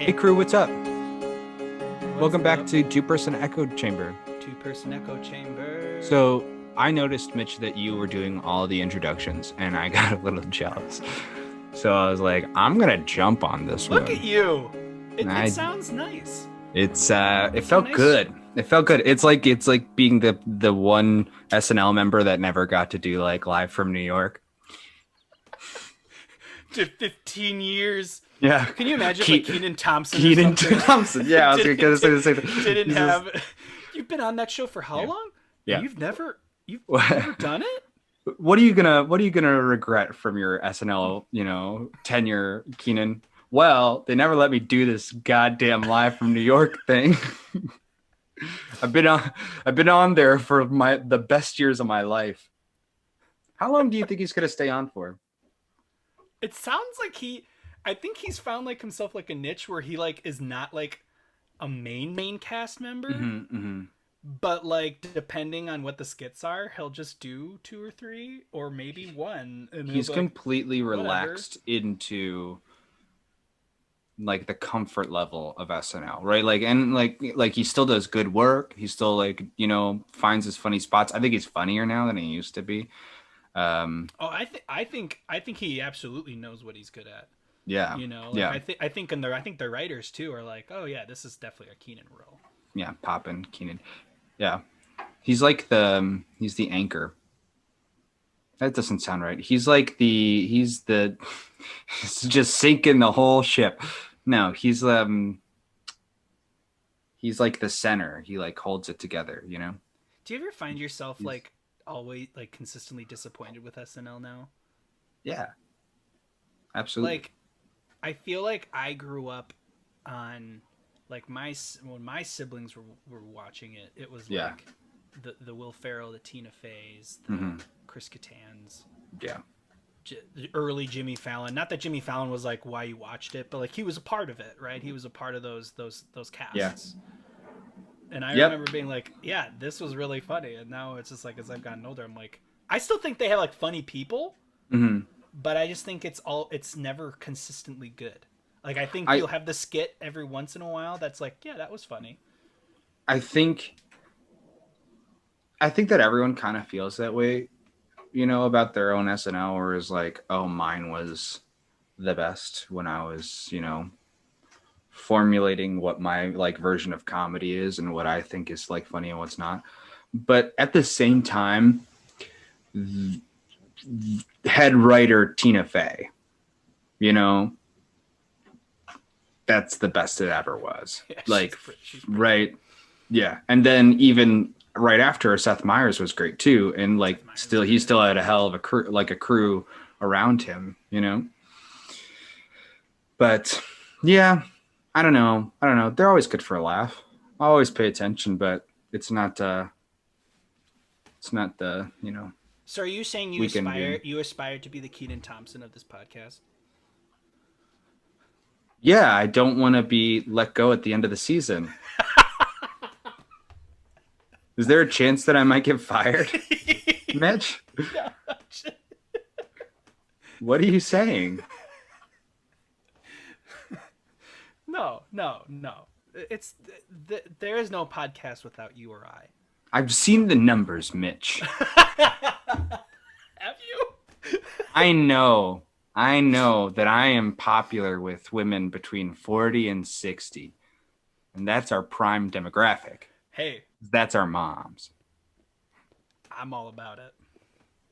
Hey crew, what's up? Welcome back up? to Two Person Echo Chamber. Two-person echo chamber. So I noticed, Mitch, that you were doing all the introductions, and I got a little jealous. So I was like, I'm gonna jump on this Look one. at you. It, And it sounds nice. it It's a felt nice good. It felt good. It's like being the one SNL member that never got to do like live from New York. to 15 years. Yeah, Can you imagine if like Ke- Keenan Thompson or Keenan something Thompson. Yeah, I was gonna say the same thing. didn't He's just, have? You've been on that show for how yeah, long? And yeah. you've never done it? What are you gonna regret from your SNL, tenure, Keenan? Well, they never let me do this goddamn live from New York thing. I've been on there for the best years of my life. How long do you think he's gonna stay on for? It sounds like I think he's found like himself like a niche where he like is not like a main cast member. Mm-hmm. But like depending on what the skits are, he'll just do two or three or maybe one, and he'll He's be like, completely whatever. relaxed into like the comfort level of SNL, right? Like and like he still does good work. He still like, finds his funny spots. I think he's funnier now than he used to be. Um, Oh, I think he absolutely knows what he's good at. yeah. Like Yeah. I think the writers too are like, oh yeah, this is definitely a Keenan role. Yeah, Poppin, Keenan. Yeah. He's the anchor. That doesn't sound right. He's just sinking the whole ship. No, he's like the center. He like holds it together. Do you ever find yourself He's like always like consistently disappointed with SNL now? Yeah, absolutely. Like I feel like I grew up on like when my siblings were watching it. It was Yeah. like the Will Ferrell, the Tina Feys, the Hmm. Chris Kattan's, Yeah. the early Jimmy Fallon. Not that Jimmy Fallon was like why you watched it, but like he was a part of it, right? He was a part of those Yeah. casts. And I Yep. remember being like, yeah, this was really funny. And now it's just like as I've gotten older, I'm like, I still think they have like funny people, Hmm. but I just think it's never consistently good. Like I think I you'll have the skit every once in a while that's like, yeah, that was funny. I think I think that everyone kind of feels that way, about their own SNL, or is like, oh, mine was the best when I was, formulating what my like version of comedy is and what I think is like funny and what's not. But at the same time, head writer Tina Fey, you know, that's the best it ever was. Yeah, Like, she's pretty good. right. Yeah. And then even right after her, Seth Meyers was great too. And like Seth Meyers still is he good. still had a hell of a crew around him. But yeah, I don't know. They're always good for a laugh. I always pay attention, but it's not the So are you saying weekend viewing. you aspire to be the Keenan Thompson of this podcast? Yeah, I don't want to be let go at the end of the season. Is there a chance that I might get fired, Mitch? What are you saying? No, no, no. It's there is no podcast without you or I. I've seen the numbers, Mitch. Have you? I know that I am popular with women between 40 and 60, and that's our prime demographic. Hey, That's our moms. I'm all about it.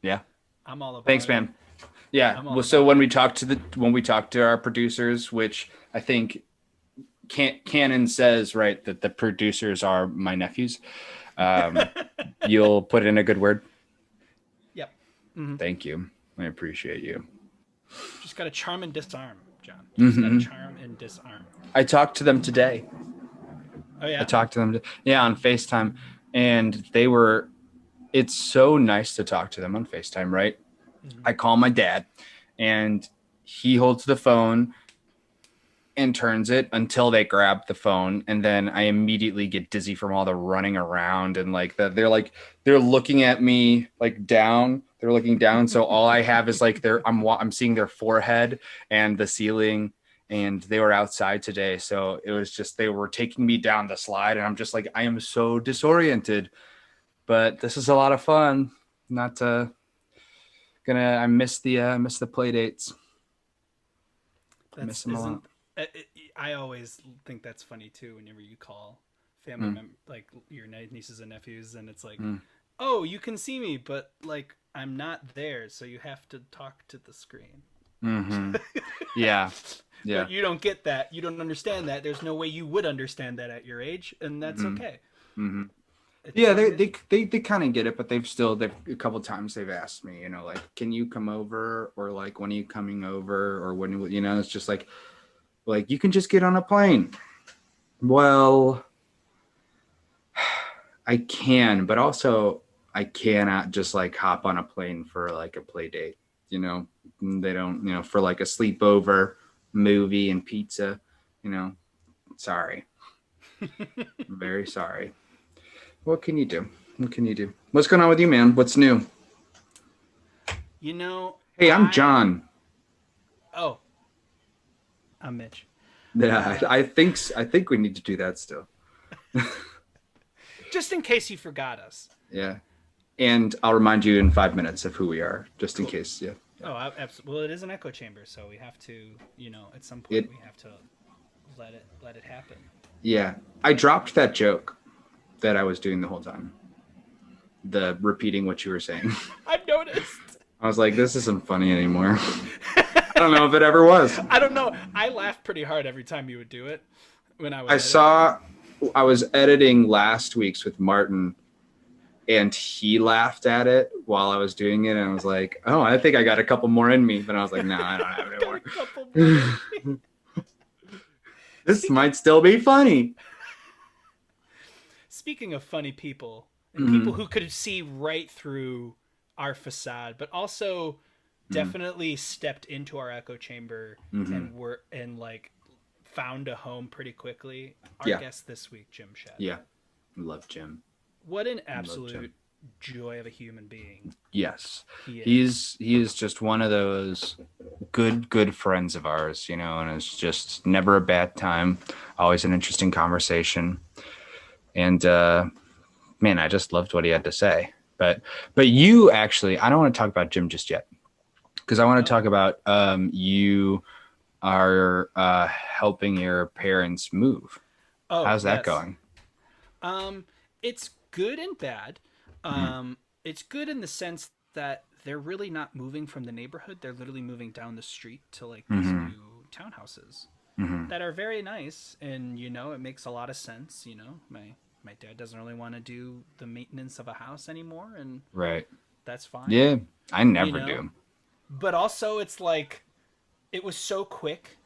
Yeah. I'm all about Thanks, it. man. Yeah. I'm all Well, so about when it. we talk to our producers, which I think Canon says, right, that the producers are my nephews, um, you'll put in a good word. Yep. Hmm. Thank you. I appreciate you. Just got to charm and disarm, John. Just got to Hmm. charm and disarm. I talked to them today. Oh I yeah. talked to them, yeah, on FaceTime, and it's so nice to talk to them on FaceTime, right? Hmm. I call my dad, and he holds the phone and turns it until they grab the phone, and then I immediately get dizzy from all the running around, and like they're looking at me like down. They're looking down, so all I have is like I'm seeing their forehead and the ceiling, and they were outside today. So it was just, they were taking me down the slide, and I'm just like, I am so disoriented, but this is a lot of fun. Not I miss the play dates. I miss That's them a lot. isn't. I always think that's funny too. Whenever you call family Mm, mem like your nieces and nephews, and it's like, mm. oh, you can see me, but like I'm not there, so you have to talk to the screen. Mm-hmm. Yeah. Yeah. But you don't get that. You don't understand that. There's no way you would understand that at your age, and that's Mm-hmm. okay. Mm-hmm. It's Yeah, a myth. they kind of get it, but they've a couple times they've asked me, like, can you come over, or like, when are you coming over, or when, it's just like you can just get on a plane. Well, I can, but also I cannot just like hop on a plane for like a play date. You know, they don't, for like a sleepover, movie and pizza. You know, sorry, I'm very sorry. What can you do? What can you do? What's going on with you, man? What's new? You know, Hey, I'm John. oh, I'm Mitch. Yeah, Uh, I think we need to do that still. just in case you forgot us. Yeah, and I'll remind you in 5 minutes of who we are, just in Cool. case. Yeah, yeah. Oh, well, it is an echo chamber, so we have to, at some point It we have to let it happen. Yeah, I dropped that joke that I was doing the whole time. The repeating what you were saying. I've noticed. I was like, this isn't funny anymore. I don't know if it ever was. I don't know. I laughed pretty hard every time you would do it when I would I edit. saw, I was editing last week's with Martin, and he laughed at it while I was doing it. And I was like, oh, I think I got a couple more in me. But I was like, no, I don't have any Got a more. couple more. This Speaking might still be funny. speaking of funny people and people Mm-hmm. who could see right through our facade, but also definitely stepped into our echo chamber Mm-hmm. and were and like found a home pretty quickly. Our Yeah. guest this week, Jim Shed. Yeah. Love Jim. What an Love absolute Jim. joy of a human being Yes. he is. He is just one of those good friends of ours, and it's just never a bad time, always an interesting conversation. And man, I just loved what he had to say. But you actually, I don't want to talk about Jim just yet, because I want to Oh, talk about you are helping your parents move. oh How's that yes. going? Um, it's good and bad. Mm, It's good in the sense that they're really not moving from the neighborhood. They're literally moving down the street to like these mm-hmm, new townhouses mm-hmm. that are very nice, and it makes a lot of sense. My dad doesn't really want to do the maintenance of a house anymore, and Right. that's fine. Yeah, I You never know, do. but also it's like it was so quick,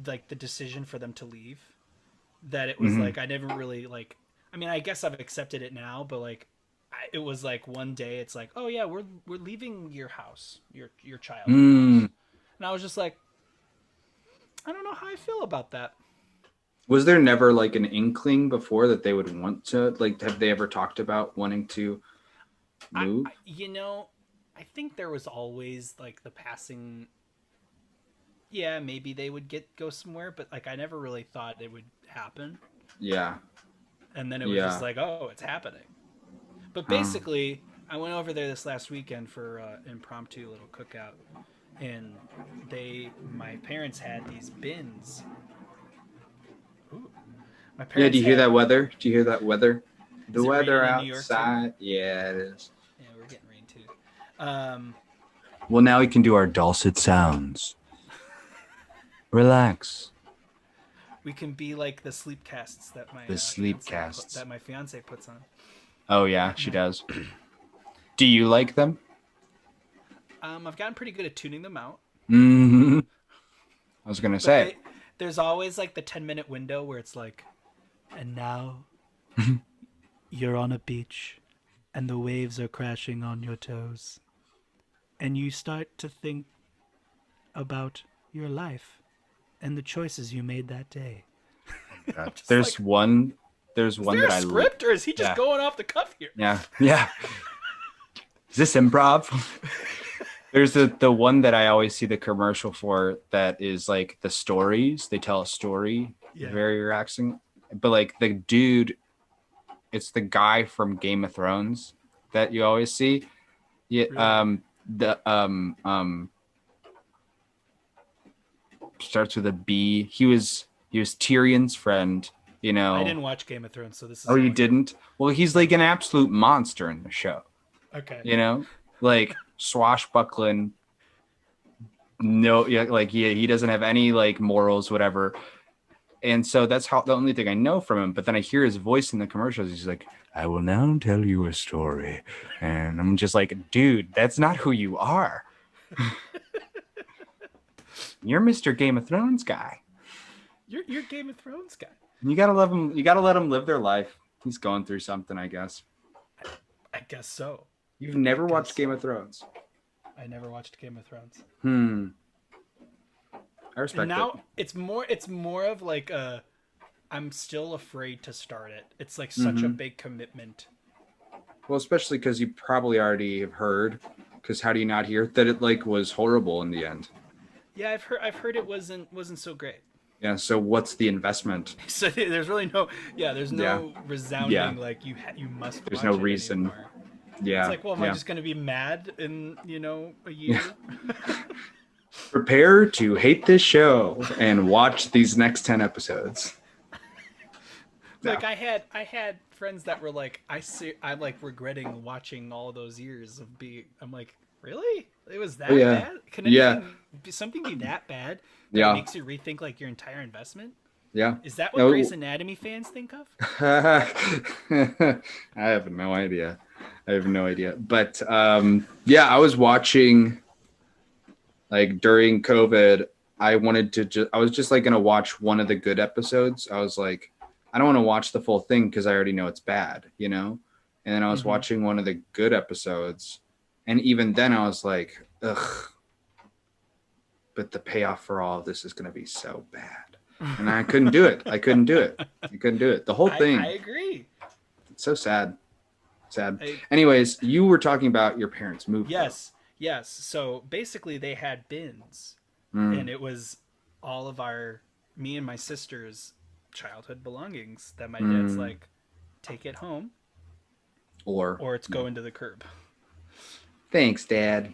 like the decision for them to leave, that it was Mm-hmm. like I never really like. I mean, I guess I've accepted it now, but like it was like one day it's like, oh yeah, we're leaving your house, your childhood Mm. house, and I was just like, I don't know how I feel about that. Was there never like an inkling before that they would want to, like, have they ever talked about wanting to I move? I think there was always like the passing. Yeah, maybe they would go somewhere, but like I never really thought it would happen. Yeah. And then it was just Yeah. like, oh, it's happening. But Huh. basically, I went over there this last weekend for impromptu little cookout, and my parents had these bins. Ooh. My Yeah, do parents you hear had. that weather? Do you hear that weather? The Is it weather raining in New York too? outside. Yeah, it is. Yeah, we're getting rain too. Um, Well, now we can do our dulcet sounds. Relax. we can be like the sleep casts The sleep casts. that my fiance puts on Oh, yeah, at she night. does. Do you like them? I've gotten pretty good at tuning them out, Mm-hmm. I was going to but say. there's always like the 10-minute window where it's like, and now you're on a beach and the waves are crashing on your toes. And you start to think about your life and the choices you made that day. I'm just There's like, one. There's is one there that a I. script or is he just Yeah. going off the cuff here? Yeah. Yeah. Is this improv? There's the one that I always see the commercial for that is like the stories. They tell a story, Yeah. very relaxing. But like the dude, it's the guy from Game of Thrones that you always see. Yeah, Really? the starts with a B. He was Tyrion's friend, you I know. didn't watch Game of Thrones, so this Oh, is you all you. didn't? Well, he's No. like an absolute monster in the show, Okay. you know? Like swashbuckling, no, yeah, like yeah, he doesn't have any like morals, whatever. And so that's how the only thing I know from him. But then I hear his voice in the commercials. He's like, I will now tell you a story. And I'm just like, dude, that's not who you are. You're Mr. Game of Thrones guy. You're Game of Thrones guy. You gotta love him. You gotta let him live their life. He's going through something, I guess. I guess so. You've I never guess watched Game so. of Thrones. I never watched Game of Thrones. I And respect it. now it's more of like a I'm still afraid to start it. It's like such a big commitment. Well, especially because you probably already have heard. Because how do you not hear that it like was horrible in the end? Yeah, I've heard it wasn't so great. Yeah. So what's the investment? So there's really no there's Yeah. no Yeah. resounding like you must There's watch no it reason. anymore. It's Yeah. like, well, am I Yeah. just gonna be mad in a Yeah. year? Prepare to hate this show and watch these next 10 episodes. No. Like I had friends that were like, I'm like regretting watching all those years of being. I'm like, really? It was that Oh, yeah. bad? Can Yeah. something be that bad that it Yeah. makes you rethink like your entire investment? Yeah. Is that what No. Grey's Anatomy fans think of? I have no idea. I have no idea. But yeah, I was watching like during COVID. I was just like gonna watch one of the good episodes. I was like, I don't want to watch the full thing because I already know it's bad, you know? And then I was watching one of the good episodes, and even then I was like, ugh, but the payoff for all of this is gonna be so bad. And I couldn't do it. I couldn't do it. I couldn't do it. The whole thing. I agree. It's so sad. Sad. I- Anyways, you were talking about your parents' move. Yes. So basically, they had bins, and it was all of me and my sister's childhood belongings that my dad's like, take it home, or it's going to the curb. Thanks, Dad.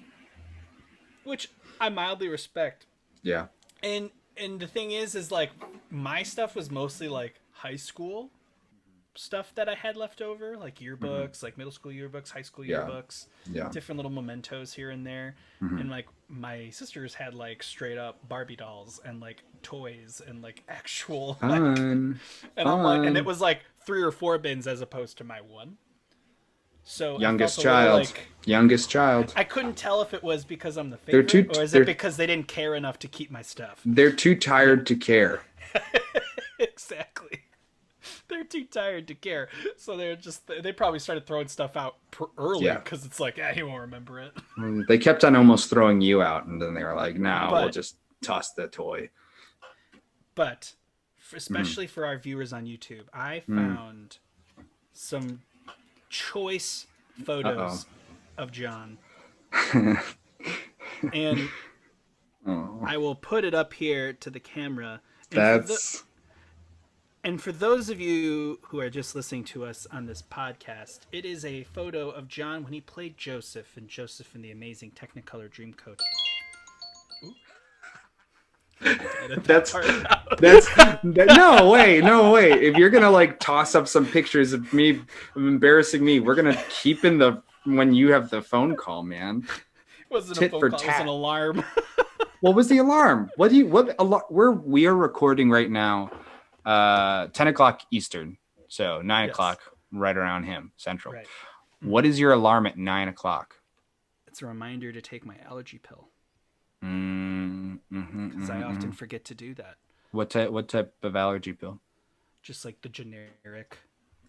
Which I mildly respect. Yeah. And the thing is like my stuff was mostly like high school stuff that I had left over, like yearbooks, like middle school yearbooks, high school yearbooks, Yeah. different little mementos here and there. And like my sisters had like straight up Barbie dolls and like toys and like actual like, Fun. and I'm like, and it was like 3 or 4 bins as opposed to my one. So Youngest I felt a little, child. like, Youngest child. I couldn't tell if it was because I'm the They're favorite, too- or is they're- it because they didn't care enough to keep my stuff. They're too tired to care. Exactly. They're too tired to care, so they probably started throwing stuff out early Yeah. because it's like, he won't remember it. They kept on almost throwing you out, and then they were like, "No, we'll But- just toss the toy." But especially for our viewers on YouTube, I found some choice photos of John, and I will put it up here to the camera. And for those of you who are just listening to us on this podcast, it is a photo of John when he played Joseph in Joseph and the Amazing Technicolor Dreamcoat. No way. If you're gonna like toss up some pictures of me of embarrassing me, we're gonna keep in the when you have the phone call, man. It wasn't Tit a phone for call, it was tat. an alarm. What was the alarm? We are recording right now, 10 o'clock Eastern, so 9 Yes. o'clock right around him Central. Right. What is your alarm at 9 o'clock? It's a reminder to take my allergy pill Mm-hmm, because I often forget to do that. What type of allergy pill? Just like the generic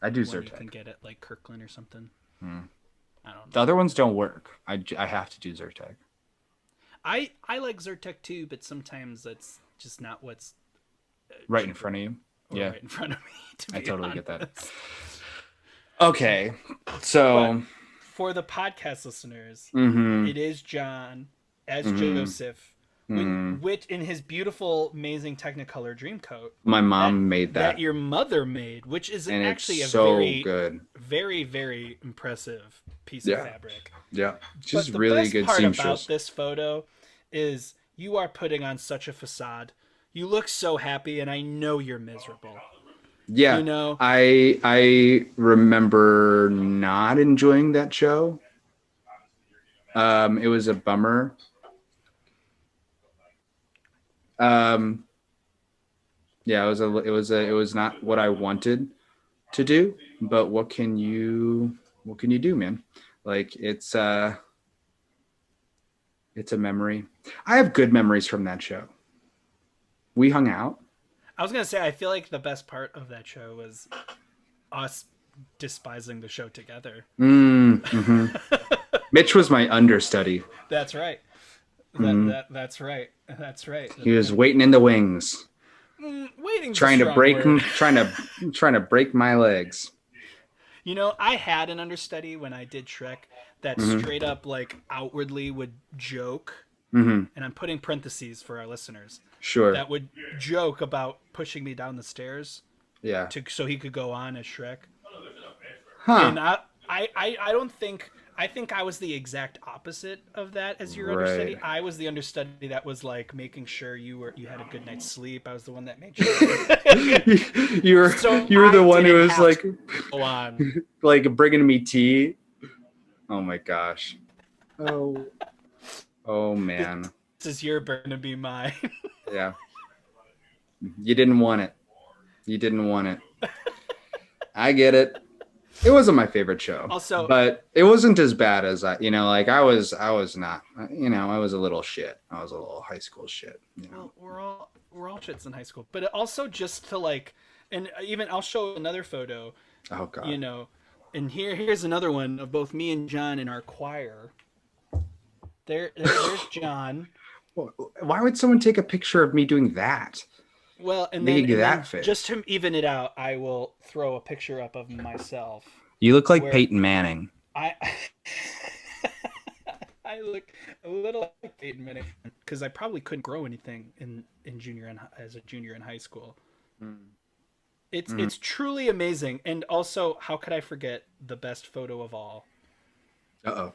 I do one you can Zyrtec. get at like Kirkland or something. I don't know. The other ones don't work. I have to do Zyrtec. I like Zyrtec too, but sometimes that's just not what's Right in front of you. Yeah, right in front of me. To be I totally get that. honest. Okay, so For the podcast listeners, mhm. it is John as Mm, Joseph, mm. which in his beautiful, amazing Technicolor Dreamcoat My that mom made that that, your mother made, which is and it's actually a so very, good. very, very impressive piece of Yeah, fabric. yeah. She's But the really best good part about seamstress. this photo is you are putting on such a facade. You look so happy, and I know you're miserable. You Yeah, know, I remember not enjoying that show. It was a bummer. Um, yeah, it was not what I wanted to do, but what can you do, man? Like it's a memory. I have good memories from that show. We hung out. I was gonna say I feel like the best part of that show was us despising the show together. Mm-hmm. Mitch was my understudy. That's right. Mm. That's right. That's right. He was waiting in the wings, Waiting's a strong word. trying to break my legs. You know, I had an understudy when I did Shrek that Mm-hmm. straight up like outwardly would joke, Mm-hmm. and I'm putting parentheses for our listeners, Sure. that would joke about pushing me down the stairs Yeah. to so he could go on as Shrek. Huh. And I don't think I think I was the exact opposite of that as your Right. understudy. I was the understudy that was like making sure you had a good night's sleep. I was the one that made sure. you're So you're the I one who didn't was have to go on. like bringing me tea. Oh my gosh. Oh. Oh This man. is your burden to be mine. Yeah. You didn't want it. You didn't want it. I get it. It wasn't my favorite show, Also, but it wasn't as bad as like I was not, I was a little shit. I was a little high school shit, well, we're all shits in high school, but also just to like, and even I'll show another photo. Oh You God. know, and here's another one of both me and John in our choir. There's John. Why would someone take a picture of me doing that? Well, Making and that then just face. to even it out, I will throw a picture up of myself You look like where Peyton Manning. I I look a little like Peyton Manning because I probably couldn't grow anything in junior and as a junior in high school. Mm-hmm. It's truly amazing, and also how could I forget the best photo of all? Uh-oh.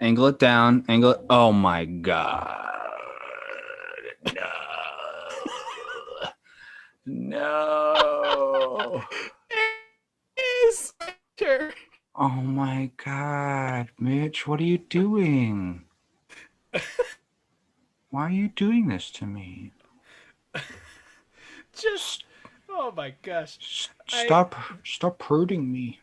Angle it down. Angle it. Oh my God. No. No. Yes, sure. Oh my God, Mitch, what are you doing? Why are you doing this to me? Just oh my gosh, I Stop, stop hurting me.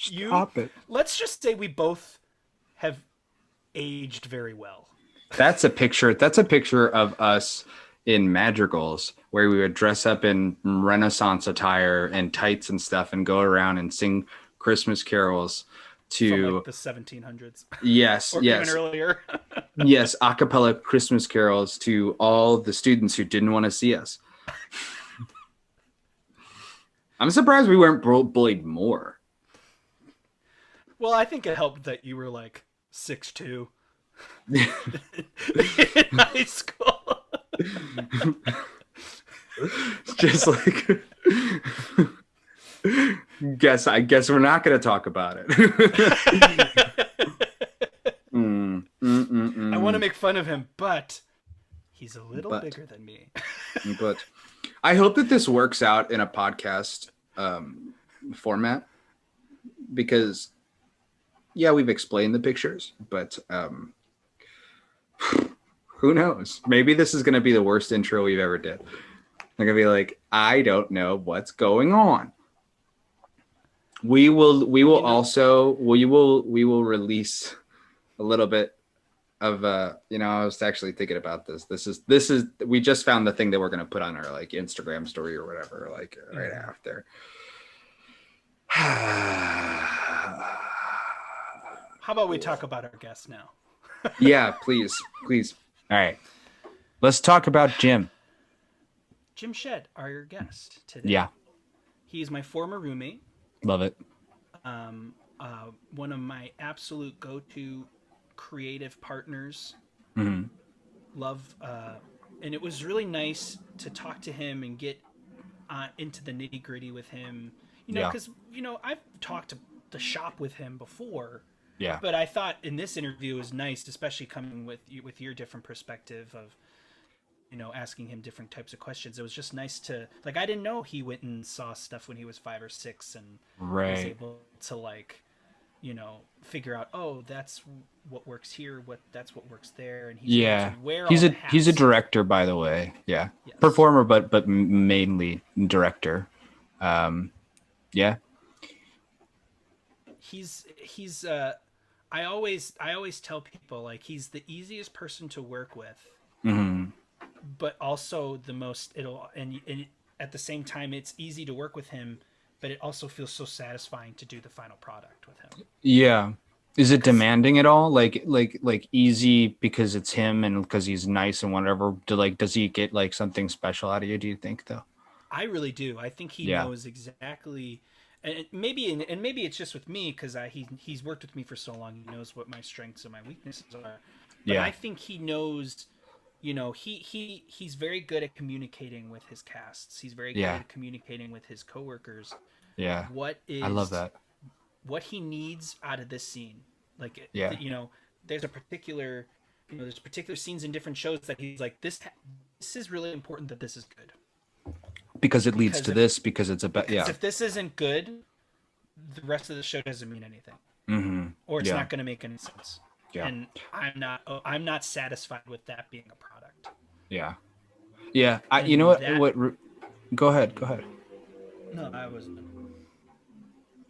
you. Stop it. Let's just say we both have aged very well. That's a picture. That's a picture of us in madrigals where we would dress up in Renaissance attire and tights and stuff and go around and sing Christmas carols From like to the 1700s yes, or even yes, earlier. yes, a cappella Christmas carols to all the students who didn't want to see us. I'm surprised we weren't bullied more. Well, I think it helped that you were like 6'2" in high school. Just like I guess we're not going to talk about it. I want to make fun of him, but he's a little but bigger than me. but I hope that this works out in a podcast format because yeah, we've explained the pictures, but who knows? Maybe this is going to be the worst intro we've ever did. They're going to be like, I don't know what's going on. We will You know, also we will release a little bit of I was actually thinking about this. This is we just found the thing that we're going to put on our like Instagram story or whatever like right after. how about we talk about our guest now? Yeah, please. Please. All right. Let's talk about Jim. Jim Shed, our your guest today. Yeah. He's my former roommate. Love it. one of my absolute go-to creative partners. Hmm. Love, and it was really nice to talk to him and get into the nitty gritty with him. Yeah. Because I've talked to the shop with him before, Yeah. but I thought in this interview it was nice, especially coming with your different perspective of asking him different types of questions. It was just nice to like I didn't know he went and saw stuff when he was 5 or 6 and was Right. able to like figure out, oh, that's what works here, that's what works there, and he's able to Yeah. wear He's all the a hats. director, by the way. Yeah. Yes. Performer, but mainly director. Um, yeah. He's I always tell people like he's the easiest person to work with, Hmm. but also the most it'll and at the same time it's easy to work with him, but it also feels so satisfying to do the final product with him. Yeah. Is it Because demanding at all? Like easy because it's him and because he's nice and whatever. Does he get like something special out of you, do you think though? I really do. I think he Yeah. knows exactly, and maybe it's just with me because he's worked with me for so long. He knows what my strengths and my weaknesses are. But Yeah. I think he knows. He's very good at communicating with his casts. He's very good Yeah. at communicating with his coworkers. Yeah. What I love is that. what he needs out of this scene? Like Yeah. there's a particular there's particular scenes in different shows that he's like this is really important that this is good Because it leads because to if this, because it's a because yeah. if this isn't good, the rest of the show doesn't mean anything, Hmm. or it's Yeah. not going to make any sense. Yeah. And I'm not satisfied with that being a product. Yeah. Yeah. You know And that go ahead. Go ahead. no, I wasn't.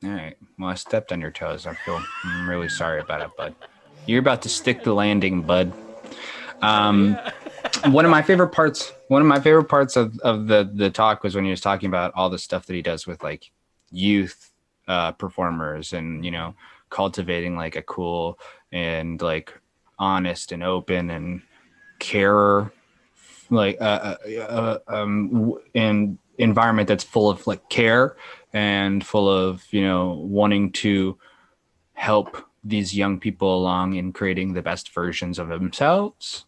All right. Well, I stepped on your toes. I'm really sorry about it, bud. You're about to stick the landing, bud. Oh Um, yeah. one of my favorite parts of the talk was when he was talking about all the stuff that he does with like youth performers and cultivating like a cool and like honest and open and care like an environment that's full of like care and full of wanting to help these young people along in creating the best versions of themselves.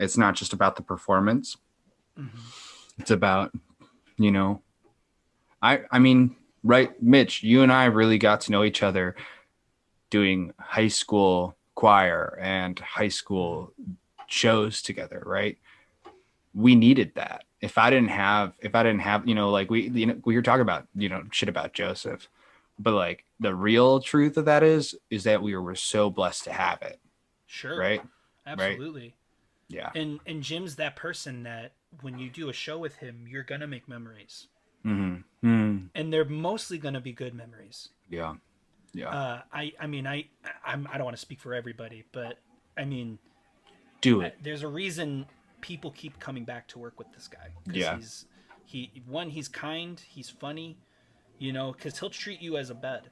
It's not just about the performance. Hmm. It's about you know I mean, right, Mitch, you and I really got to know each other doing high school choir and high Hmm. school shows together, right? We needed that. If I didn't have, like we were talking about, shit about Joseph, but like the real truth of that is that we were so blessed to have it, Sure. right? Right? Absolutely. Yeah. And Jim's that person that when you do a show with him, you're gonna make memories, Mm-hmm. Mm. and they're mostly gonna be good memories. Yeah. Yeah. I mean I don't want to speak for everybody, but I mean Do it. there's a reason people keep coming back to work with this guy because Yeah. he's kind, he's funny, because he'll treat you as a bed.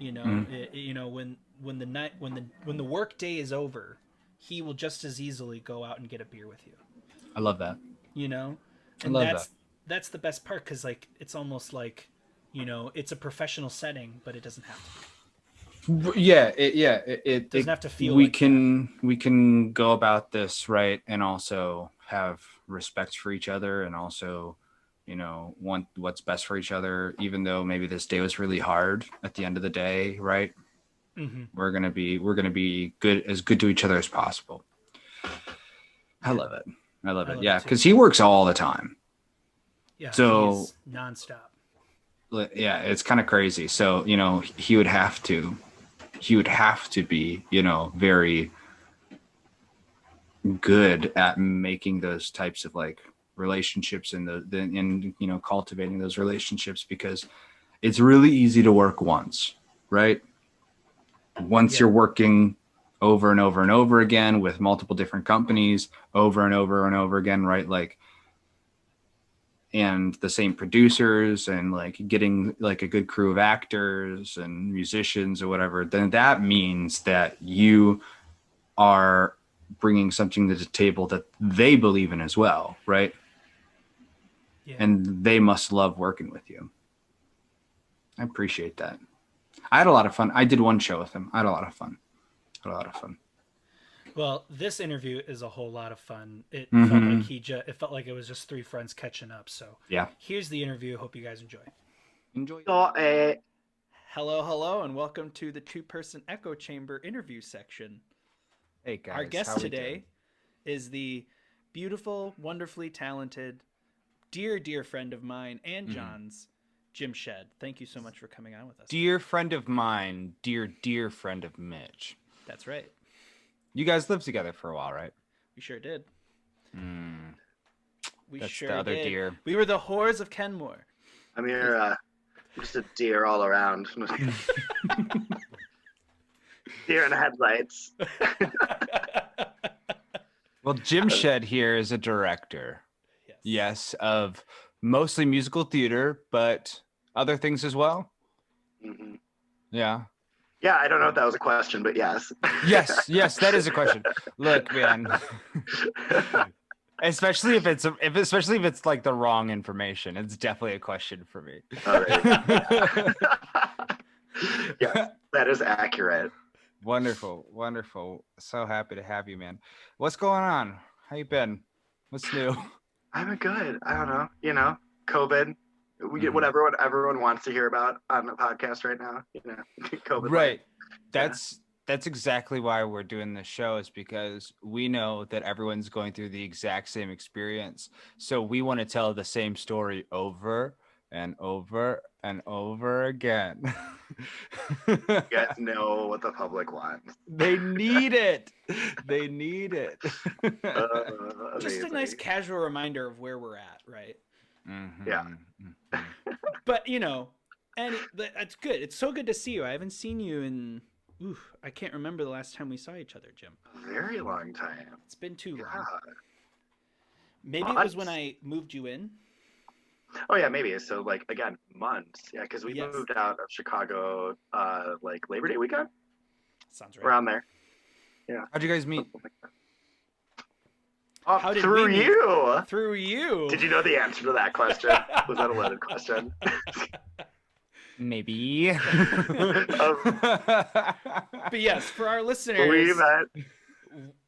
Mm. When the night when the work day is over, he will just as easily go out and get a beer with you. I love that. You know, I and love that. that's the best part because like it's almost like it's a professional setting, but it doesn't have to be. It Doesn't have to feel we like that. can go about this right and also have respect for each other and also want what's best for each other, even though maybe this day was really hard. At the end of the day, right, Hmm. we're gonna be good to each other as possible. I Yeah, love it. I love I it. love it Yeah, too. because he works all the time. Yeah, he So is nonstop. yeah, it's kind of crazy. So he would have to be very good at making those types of like relationships and cultivating those relationships, because it's really easy to work once, right? Once Yeah, you're working over and over and over again with multiple different companies over and over and over again, right? Like, and the same producers and like getting like a good crew of actors and musicians or whatever, then that means that you are bringing something to the table that they believe in as well, right? yeah. And they must love working with you. I appreciate that. I had a lot of fun. I did one show with him. I had a lot of fun. Had a lot of fun. Well, this interview is a whole lot of fun. It felt like Mm-hmm. it felt like it was just three friends catching up. So Yeah. here's the interview. Hope you guys enjoy. Enjoy. So, Hello, hello, and welcome to the two-person echo chamber interview section. Hey guys, Our guest how we today doing? is the beautiful, wonderfully talented, dear friend of mine and John's, Jim Shed. Thank you so much for coming on with us. Dear friend of mine, dear friend of Mitch. That's right. You guys lived together for a while, right? We sure did. We That's sure the other did. deer. We were the whores of Kenmore. I'm here, just a deer all around. Deer in the headlights. Well, Jim Shed here is a director. Yes, of mostly musical theater, but other things as well. Mm-hmm. Yeah. Yeah, I don't know if that was a question, but yes. Yes, that is a question. Look, man. especially if it's like the wrong information, it's definitely a question for me. All right. Yes, that is accurate. Wonderful. So happy to have you, man. What's going on? How you been? What's new? I've been good. I don't know. COVID. We get what everyone wants to hear about on the podcast right now. COVID. Right. Life. That's exactly why we're doing this show, is because we know that everyone's going through the exact same experience. So we want to tell the same story over and over and over again. You guys know what the public wants. They need it. Just a nice casual reminder of where we're at, right? Mm-hmm. Yeah. But and that's good. It's so good to see you. I haven't seen you in I can't remember the last time we saw each other, Jim. A very long time. It's been too long. Yeah. Maybe it was when I moved you in. Oh yeah, maybe. So again, months. Yeah, because we moved out of Chicago Labor Day weekend. Sounds right. Around there. Yeah. How'd you guys meet? How did through we meet? you. Through you. Did you know the answer to that question? Was that a loaded question? Maybe. But yes, for our listeners, we met.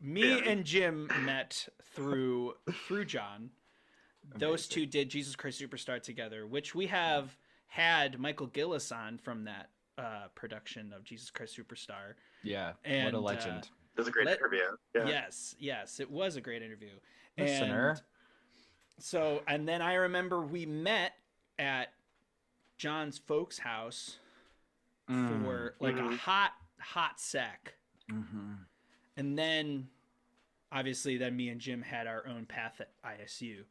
Me and Jim met through John. Those two did Jesus Christ Superstar together, which we have had Michael Gillis on from that production of Jesus Christ Superstar. Yeah, and, what a legend. It was a great interview. Yeah. Yes, it was a great interview. Listener. And then I remember we met at John's folks' house for a hot sec. Mm-hmm. And then, obviously, me and Jim had our own path at ISU,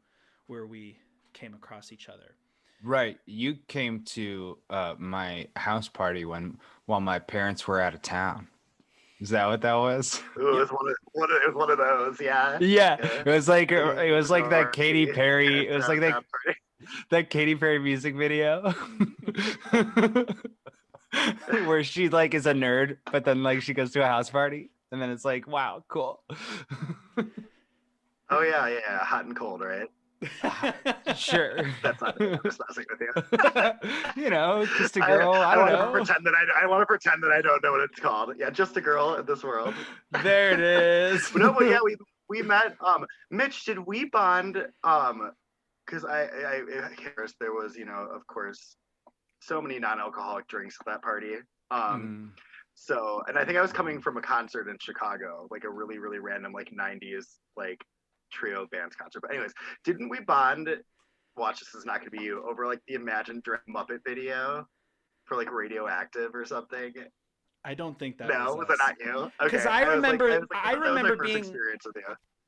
where we came across each other. Right. You came to my house party while my parents were out of town. Is that what that was? Ooh, it was one of those. Yeah. Yeah. It was like that Katy Perry. It was like that Katy Perry music video where she is a nerd, but then she goes to a house party. And then it's like, wow, cool. Oh, yeah. Hot and cold, right? Sure. That's not it. I'm just messing with you. Just a girl. I don't know. I want to pretend that I don't know what it's called. Yeah, just a girl in this world. There it is. No, but yeah, we met. Mitch, did we bond? Because there was, of course, so many non-alcoholic drinks at that party. So, and I think I was coming from a concert in Chicago, a really, really random, 90s, trio bands concert. But anyways, didn't we bond, watch, this is not going to be you, over, the Imagine Dragons Muppet video for, Radioactive or something? I don't think that was it not you? Because okay.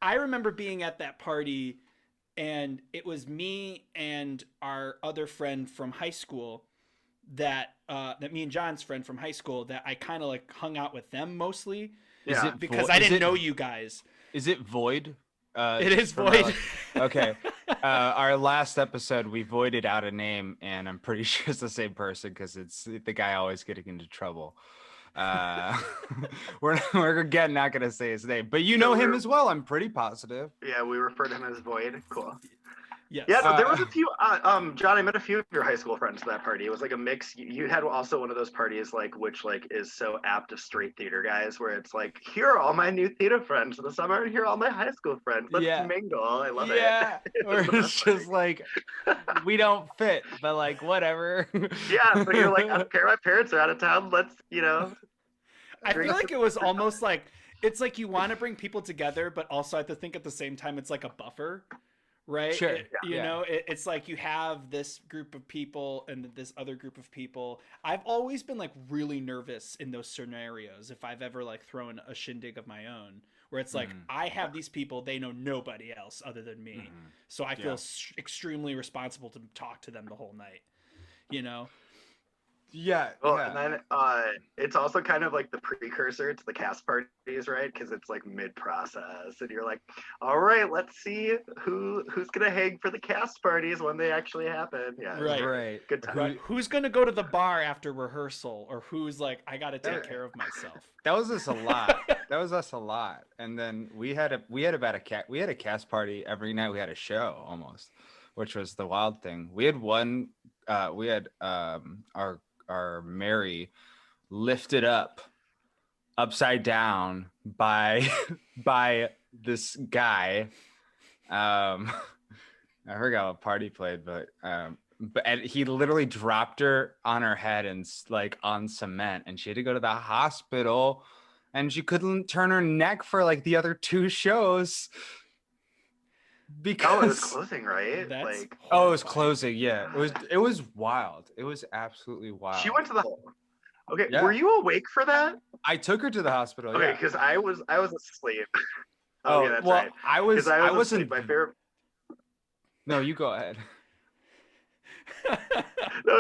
I remember being at that party, and it was me and our other friend from high school that me and John's friend from high school that I kind of hung out with them mostly. Yeah. Because I didn't know you guys. Is it Void? It is Void. Okay. Our last episode, we voided out a name, and I'm pretty sure it's the same person because it's the guy always getting into trouble. We're again not gonna say his name, but you know him as well. I'm pretty positive. Yeah, we refer to him as Void. Cool. Yes. Yeah, no, there was a few. John, I met a few of your high school friends at that party. It was like a mix. You had also one of those parties, like which like is so apt of straight theater guys, where it's like, here are all my new theater friends for the summer, and here are all my high school friends. Let's Yeah. mingle. I love it. Yeah. It Or was the it's best just party. like we don't fit, but like whatever. Yeah, but you're like, okay, my parents are out of town. Let's I feel drink like it was almost like it's like you want to bring people together, but also I have to think at the same time it's like a buffer, right? Sure. Yeah. It's like you have this group of people and this other group of people. I've always been like really nervous in those scenarios if I've ever like thrown a shindig of my own, where it's like I have these people, they know nobody else other than me, so I feel extremely responsible to talk to them the whole night. You know. Yeah. Well, Yeah. and then it's also kind of like the precursor to the cast parties, right? Because it's like mid-process, and you're like, all right, let's see who's gonna hang for the cast parties when they actually happen. Yeah, Right. Right. Good time. Right. Who's gonna go to the bar after rehearsal, or who's like, I gotta take That- care of myself. That was us a lot. That was us a lot. And then we had a cast party every night. We had a show almost, which was the wild thing. We had one. We had our Mary lifted up upside down by by this guy. I forgot what part he played, but and he literally dropped her on her head and like on cement, and she had to go to the hospital, and she couldn't turn her neck for like the other two shows because Oh, it was closing, right? That's Like oh, it was horrifying. closing. Yeah, it was wild. It was absolutely wild. she went to the. Okay, Yeah. were you awake for that? I took her to the hospital. Okay, Yeah. because I was asleep. Oh, Okay, that's well, right. I Because I was wasn't. asleep. My favorite. No, you go ahead. No,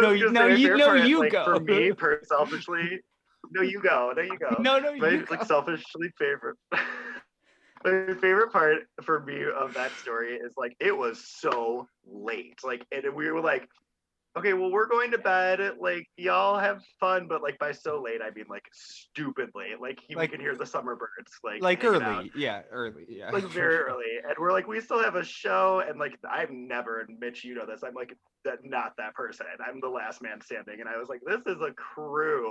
No, I was gonna no, say my you favorite no, part, you like go. for me, selfishly. No, you go. No, you go. No, My you like go. selfishly favorite. My favorite part for me of that story is like it was so late. Like, and we were like, okay, well, we're going to bed. Like, y'all have fun, but like by so late, I mean like stupid late. Like, we Like- can hear the summer birds Like hanging early, out. yeah, early, yeah. Like for very sure. early, and we're like, we still have a show, and like I've never, and Mitch, you know this, I'm like not that person. I'm the last man standing, and I was like, this is a crew.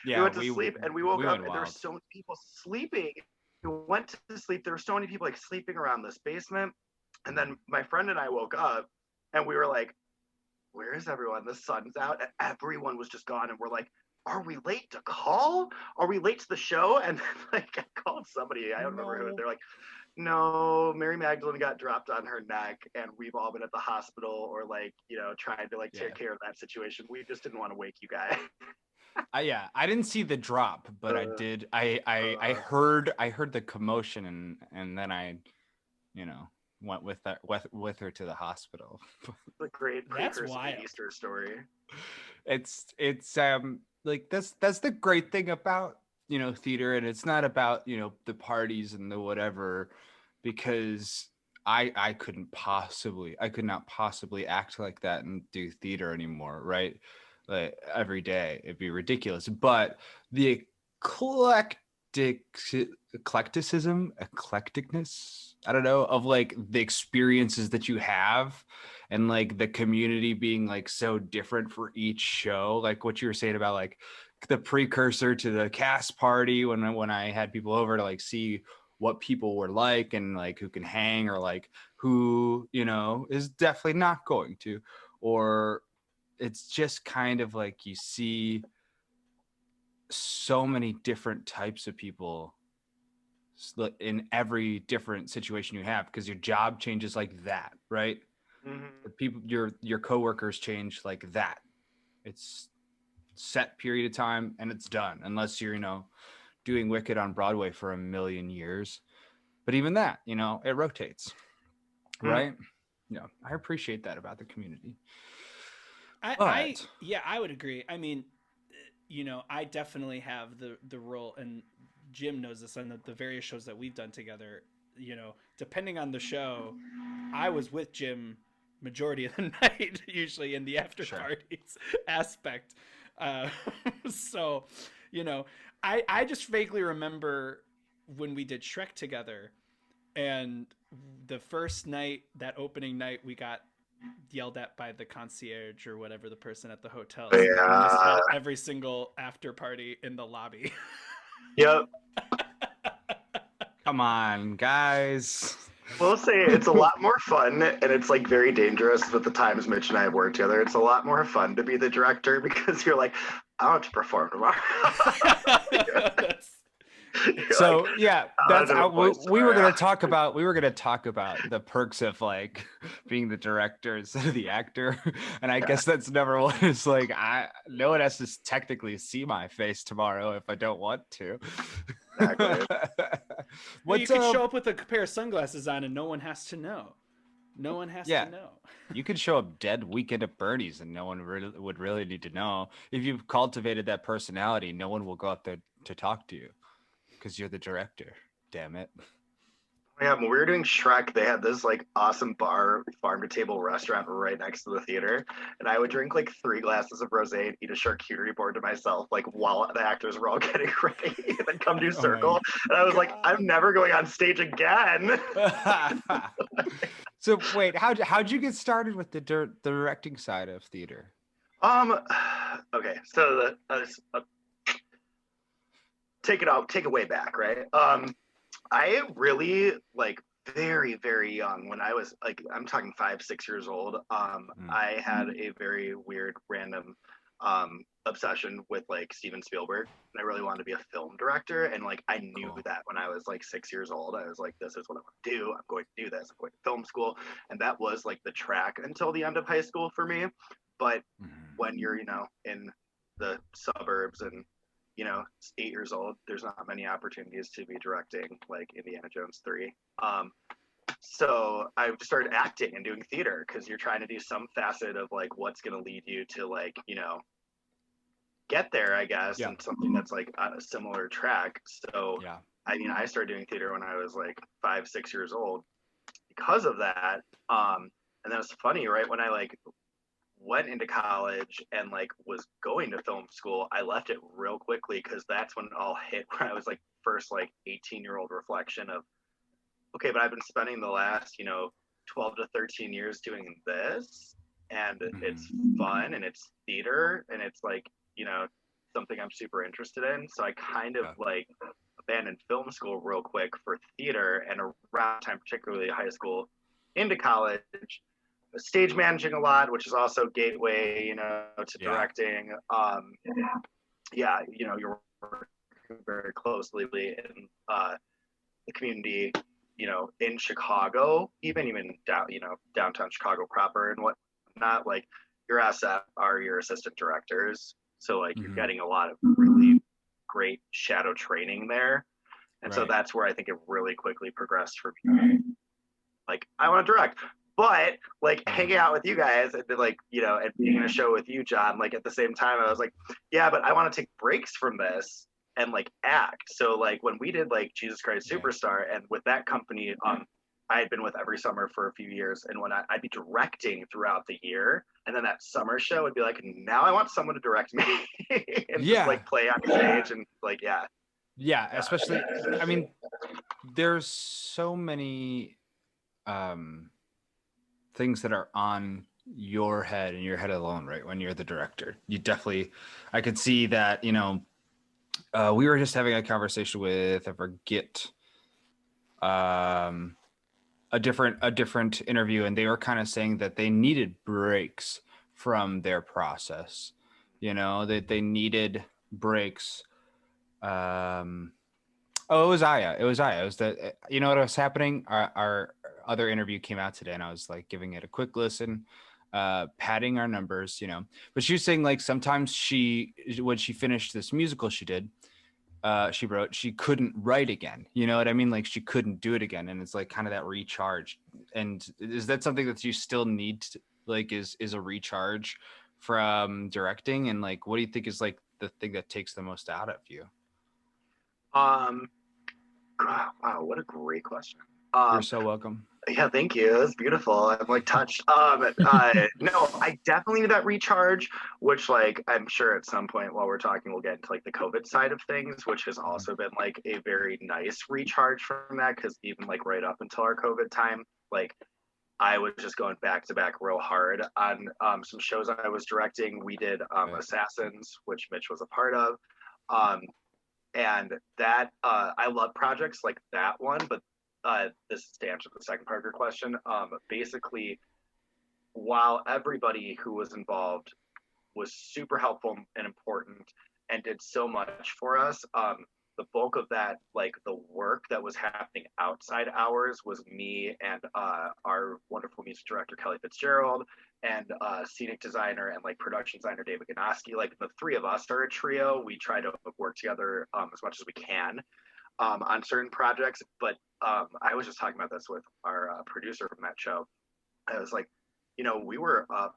Yeah, we went to sleep, and we woke up, went and there were wild. so many people sleeping. We went to sleep. There were so many people like sleeping around this basement, and then my friend and I woke up, and we were like, where is everyone? The sun's out, and everyone was just gone, and we're like, are we late to call? Are we late to the show? And then like I called somebody, I don't remember who. They're like, no, Mary Magdalene got dropped on her neck, and we've all been at the hospital or like trying to like Yeah. take care of that situation. We just didn't want to wake you guys. I didn't see the drop, but I did. I heard the commotion, and then I, went with her to the hospital. The great That's precursor to wild. the Easter story. It's like that's the great thing about theater, and it's not about the parties and the whatever, because I could not possibly act like that and do theater anymore, right? Like every day it'd be ridiculous. But the eclecticness, I don't know, of like the experiences that you have, and like the community being like so different for each show, like what you were saying about like the precursor to the cast party when I had people over to like see what people were like and like who can hang or like who is definitely not going to, or it's just kind of like you see so many different types of people in every different situation you have, because your job changes like that, right? Mm-hmm. The people, your coworkers change like that. It's set period of time and it's done, unless you're doing Wicked on Broadway for a million years. But even that, it rotates, right? I appreciate that about the community. I would agree. I mean, I definitely have the role, and Jim knows this on the various shows that we've done together. Depending on the show, I was with Jim majority of the night, usually in the after parties aspect. So, I just vaguely remember when we did Shrek together, And the first night, that opening night, we got yelled at by the concierge or whatever, the person at the hotel. So then we just Yeah. had every single after party in the lobby. Yep. Come on, guys. We'll say it's a lot more fun, and it's like very dangerous with the times Mitch and I have worked together. It's a lot more fun to be the director because you're like, I want to perform tomorrow. That's, So like, yeah, I that's don't out. know, We were gonna talk about the perks of like being the director instead of the actor, and I guess that's number one. Is like no one has to technically see my face tomorrow if I don't want to. Exactly. no, you What's could show up with a pair of sunglasses on and no one has to know. No one has to Yeah, know. you could show up dead weekend at Bernie's, and no one would really need to know. If you've cultivated that personality, no one will go up there to talk to you because you're the director. Damn it. Yeah, when we were doing Shrek, they had this like awesome bar, farm to table restaurant right next to the theater, and I would drink like 3 glasses of rosé and eat a charcuterie board to myself, like while the actors were all getting ready, and then come do Oh my circle. And I was like, God. I'm never going on stage again. So wait, how'd you get started with the directing side of theater? Um, okay, so take it way back, right? I really like very, very young when I was like, I'm talking 5, 6 years old. I had a very weird, random obsession with like Steven Spielberg, and I really wanted to be a film director. And like, I knew Cool. that when I was like 6 years old, I was like, this is what I want to do. I'm going to do this. I'm going to film school, and that was like the track until the end of high school for me. But when you're, in the suburbs and 8 years old, there's not many opportunities to be directing like Indiana Jones 3. So I started acting and doing theater because you're trying to do some facet of like what's going to lead you to like, get there, I guess, Yeah. and something that's like on a similar track. So, Yeah. I mean, I started doing theater when I was like 5, 6 years old because of that. And then it's funny, right? When I like went into college and like was going to film school, I left it real quickly because that's when it all hit where I was like first like 18-year-old reflection of, okay, but I've been spending the last, 12 to 13 years doing this, and it's fun and it's theater and it's like, something I'm super interested in. So I kind of like abandoned film school real quick for theater, and around time, particularly high school into college, stage managing a lot, which is also gateway, to directing. Yeah, you're working very closely in the community, in Chicago, even down, downtown Chicago proper and whatnot. Like your SF are your assistant directors, so like you're getting a lot of really great shadow training there, and so that's where I think it really quickly progressed for me. Like I want to direct, but like hanging out with you guys and like, and being in a show with you, John, like at the same time, I was like, yeah, but I want to take breaks from this and like act. So like when we did like Jesus Christ Superstar, and with that company, I had been with every summer for a few years, and when I'd be directing throughout the year, and then that summer show would be like, now I want someone to direct me and just like play on stage and like, yeah, especially, I mean, there's so many things that are on your head and your head alone, right? When you're the director, you definitely, I could see that, we were just having a conversation with, I forget, a different interview, and they were kind of saying that they needed breaks from their process, that they needed breaks. Oh, it was Aya. It was Aya. It was the, what was happening? Our other interview came out today, and I was like giving it a quick listen, padding our numbers, But she was saying like sometimes when she finished this musical she did, she wrote, she couldn't write again. You know what I mean? Like she couldn't do it again, and it's like kind of that recharge. And is that something that you still need? Like, is a recharge from directing? And like, what do you think is like the thing that takes the most out of you? wow, what a great question. You're so welcome. Yeah, thank you. That's beautiful. I'm like touched. No, I definitely need that recharge, which like I'm sure at some point while we're talking, we'll get into like the COVID side of things, which has also been like a very nice recharge from that. Cause even like right up until our COVID time, like I was just going back to back real hard on some shows I was directing. We did Right. Assassins, which Mitch was a part of. Um, and that I love projects like that one, but this is to answer the second part of your question. Basically, while everybody who was involved was super helpful and important and did so much for us, the bulk of that, like the work that was happening outside hours, was me and our wonderful music director Kelly Fitzgerald and scenic designer and like production designer David Ganoski. Like the three of us are a trio. We try to work together as much as we can on certain projects. But I was just talking about this with our producer from that show. I was like, we were up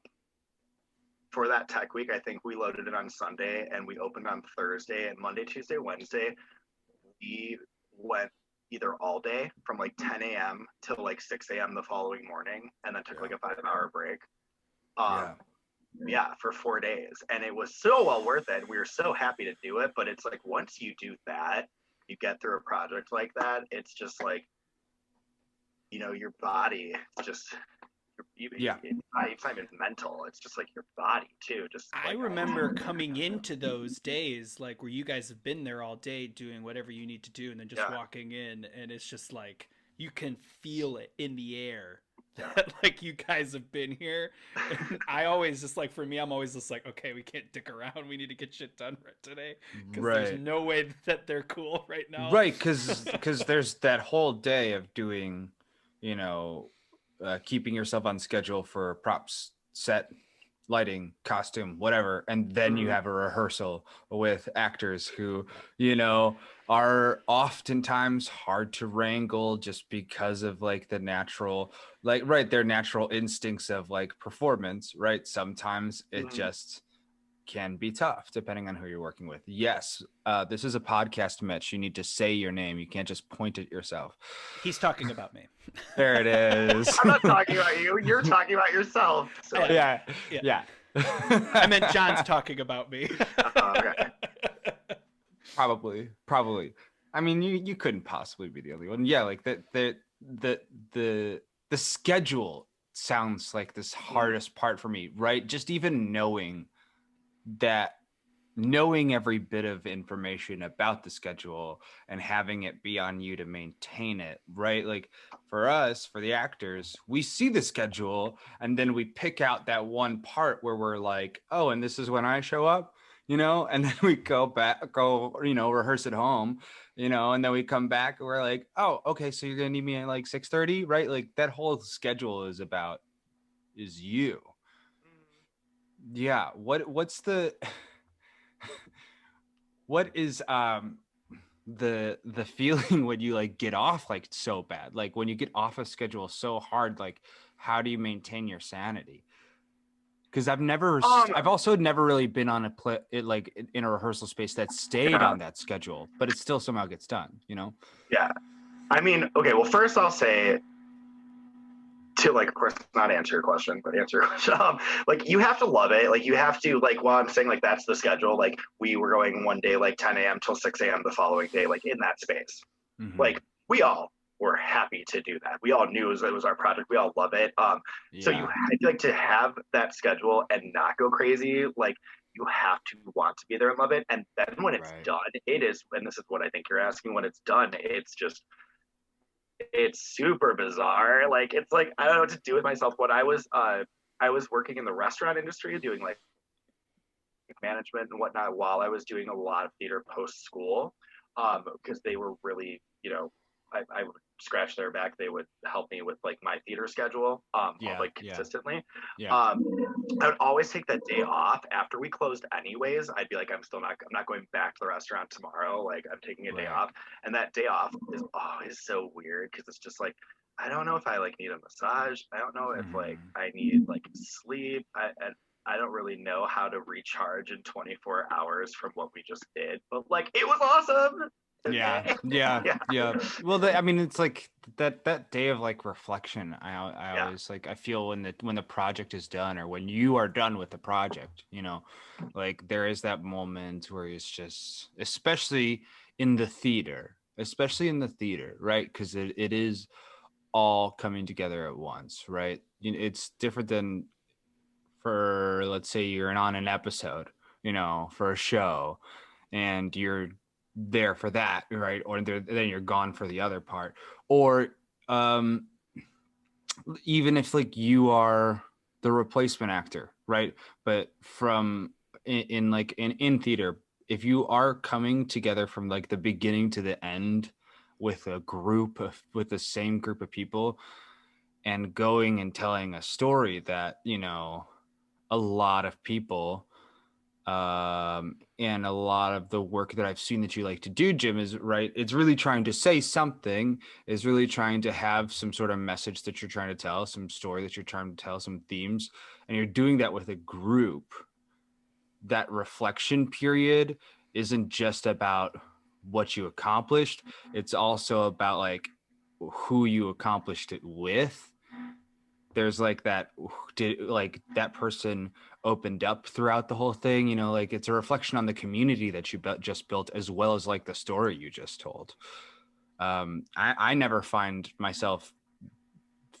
for that tech week. I think we loaded it on Sunday and we opened on Thursday, and Monday, Tuesday, Wednesday, we went either all day from like 10 a.m. till like 6 a.m. the following morning, and then took like a 5-hour break. Yeah, for 4 days. And it was so well worth it. We were so happy to do it. But it's like once you do that, you get through a project like that, it's just like, your body just it's not even mental. It's just like your body too. Just I like, remember coming into those days, like where you guys have been there all day doing whatever you need to do, and then just walking in, and it's just like you can feel it in the air that like you guys have been here. And I always just like, for me, I'm always just like, okay, we can't dick around. We need to get shit done right today because there's no way that they're cool right now. Right, because there's that whole day of doing, keeping yourself on schedule for props, set, lighting, costume, whatever, and then you have a rehearsal with actors who, are oftentimes hard to wrangle just because of like the natural, their natural instincts of like performance, right? Sometimes it just can be tough depending on who you're working with. Yes, this is a podcast, Mitch. You need to say your name. You can't just point at yourself. He's talking about me. There it is. I'm not talking about you. You're talking about yourself. So. Yeah. I meant John's talking about me. Okay. Probably. I mean, you couldn't possibly be the only one. Yeah, like the schedule sounds like this hardest part for me, right? Just even knowing every bit of information about the schedule and having it be on you to maintain it, right? Like for us, for the actors, we see the schedule and then we pick out that one part where we're like, oh, and this is when I show up, and then we go rehearse at home, and then we come back and we're like, oh, okay, so you're gonna need me at like 6:30, right? Like that whole schedule is you. Yeah. What's the what is the feeling when you like get off like so bad, like when you get off a schedule so hard, like how do you maintain your sanity? Because I've also never really been on like in a rehearsal space that stayed on that schedule, but it still somehow gets done, Yeah, I mean, okay, well, first I'll say to, like, of course, not answer your question, but answer your question. Like, you have to love it. Like, you have to, like, while I'm saying, like, that's the schedule, like, we were going one day, like, 10 a.m. till 6 a.m. the following day, like, in that space. Like, we all were happy to do that. We all knew it was our project. We all love it. So you had, like, to have that schedule and not go crazy, like, you have to want to be there and love it. And then when it's done, it is, and this is what I think you're asking, when it's done, it's super bizarre. Like, it's like, I don't know what to do with myself. When I was working in the restaurant industry doing like management and whatnot while I was doing a lot of theater post school, because they were really, I would scratch their back. They would help me with like my theater schedule, consistently. I would always take that day off after we closed anyways. I'd be like, I'm not going back to the restaurant tomorrow. Like, I'm taking a day off. And that day off is always so weird because it's just like, I don't know if I like need a massage. I don't know if like I need like sleep. I don't really know how to recharge in 24 hours from what we just did, but like, it was awesome. Yeah, yeah, Yeah. yeah. Well, I mean, it's like that day of like reflection. I Yeah. always like I feel when the project is done or when you are done with the project, like there is that moment where it's just, especially in the theater, right? Because it is all coming together at once, right? It's different than for, let's say you're on an episode, for a show, and you're there for that, right? Or then you're gone for the other part. Or um, even if like you are the replacement actor, right? But from in theater, if you are coming together from like the beginning to the end with the same group of people and going and telling a story that, a lot of people and a lot of the work that I've seen that you like to do, Jim, is right. It's really trying to say something, is really trying to have some sort of message that you're trying to tell, some story that you're trying to tell, some themes, and you're doing that with a group. That reflection period isn't just about what you accomplished, it's also about like who you accomplished it with. There's like that, did like that person opened up throughout the whole thing, like it's a reflection on the community that you just built, as well as like the story you just told. I never find myself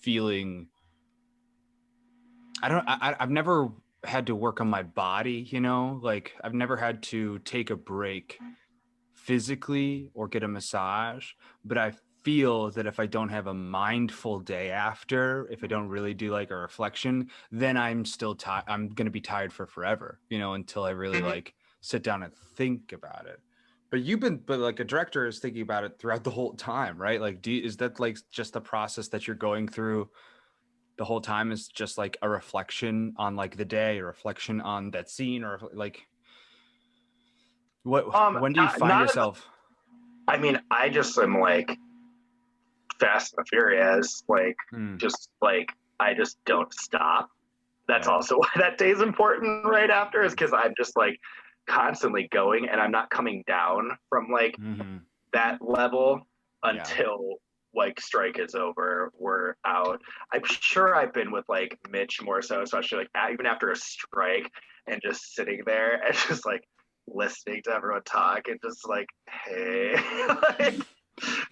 feeling, I've never had to work on my body, like I've never had to take a break physically or get a massage, but I feel that if I don't have a mindful day after, if I don't really do like a reflection, then I'm still tired. I'm going to be tired for forever, until I really Mhm. like sit down and think about it. But like a director is thinking about it throughout the whole time, right? Like, is that like just the process that you're going through the whole time, is just like a reflection on like the day, a reflection on that scene, or like when do you find Not. yourself? I mean, I just am like Fast and the Furious, like Hmm. just like I just don't stop. That's Yeah. also why that day is important right after, is because I'm just like constantly going and I'm not coming down from like Mm-hmm. that level Yeah. until like strike is over. We're out. I'm sure I've been with like Mitch more so, especially like even after a strike and just sitting there and just like listening to everyone talk and just like, hey, like,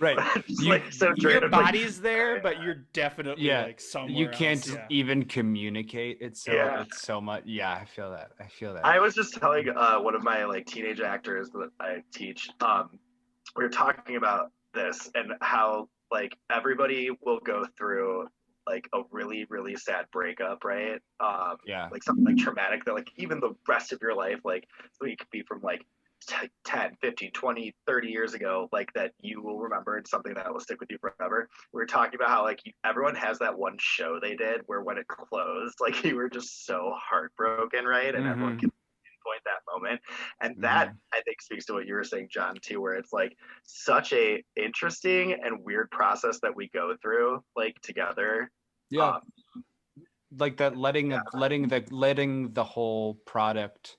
Right. just You, like so Your drained. Like, body's there, but you're definitely yeah, like you somewhere else. can't Yeah. even communicate. yeah. It's so much. Yeah, I feel that. I feel that. I was just telling one of my like teenage actors that I teach. We were talking about this and how like everybody will go through like a really really sad breakup, right? Yeah. Like something like traumatic that like even the rest of your life, like so you could be from like 10, 15, 20, 30 years ago, like that you will remember, and something that will stick with you forever. We were talking about how like everyone has that one show they did where when it closed, like you were just so heartbroken, right? And everyone Mm-hmm. can pinpoint that moment. And that Mm-hmm. I think speaks to what you were saying, John, too, where it's like such a interesting and weird process that we go through like together. Yeah. Um, Like that, yeah, letting the whole product,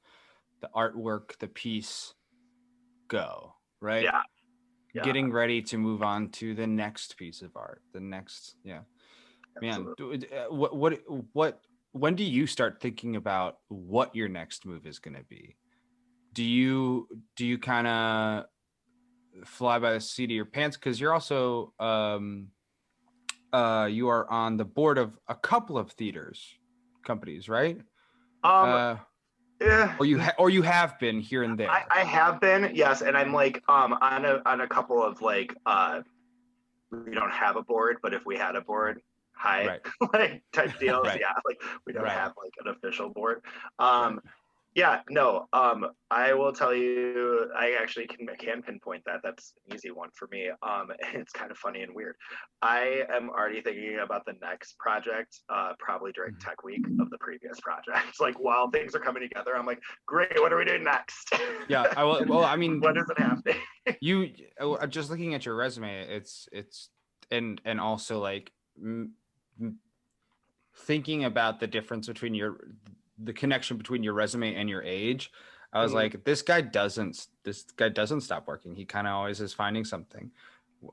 the artwork, the piece go, right? yeah, yeah, Getting ready to move on to the next piece of art, the next, yeah. Man, absolutely. what, when do you start thinking about what your next move is going to be? Do you kind of fly by the seat of your pants, because you're also you are on the board of a couple of theaters companies, right? Um, uh yeah, or you have been here and there. I have been, yes, and I'm like on a couple of like we don't have a board, but if we had a board, hi, Right. like type deals, Right. yeah, like we don't Right. have like an official board. Right. Yeah, no. I will tell you, I actually can pinpoint that. That's an easy one for me. It's kind of funny and weird. I am already thinking about the next project, probably during Mhm. Tech Week of the previous project. Like while things are coming together, I'm like, great, what are we doing next? Yeah, I will. Well, I mean, What is it happening? you just looking at your resume, it's and also like thinking about the difference between the connection between your resume and your age. I was like, this guy doesn't stop working. He kind of always is finding something.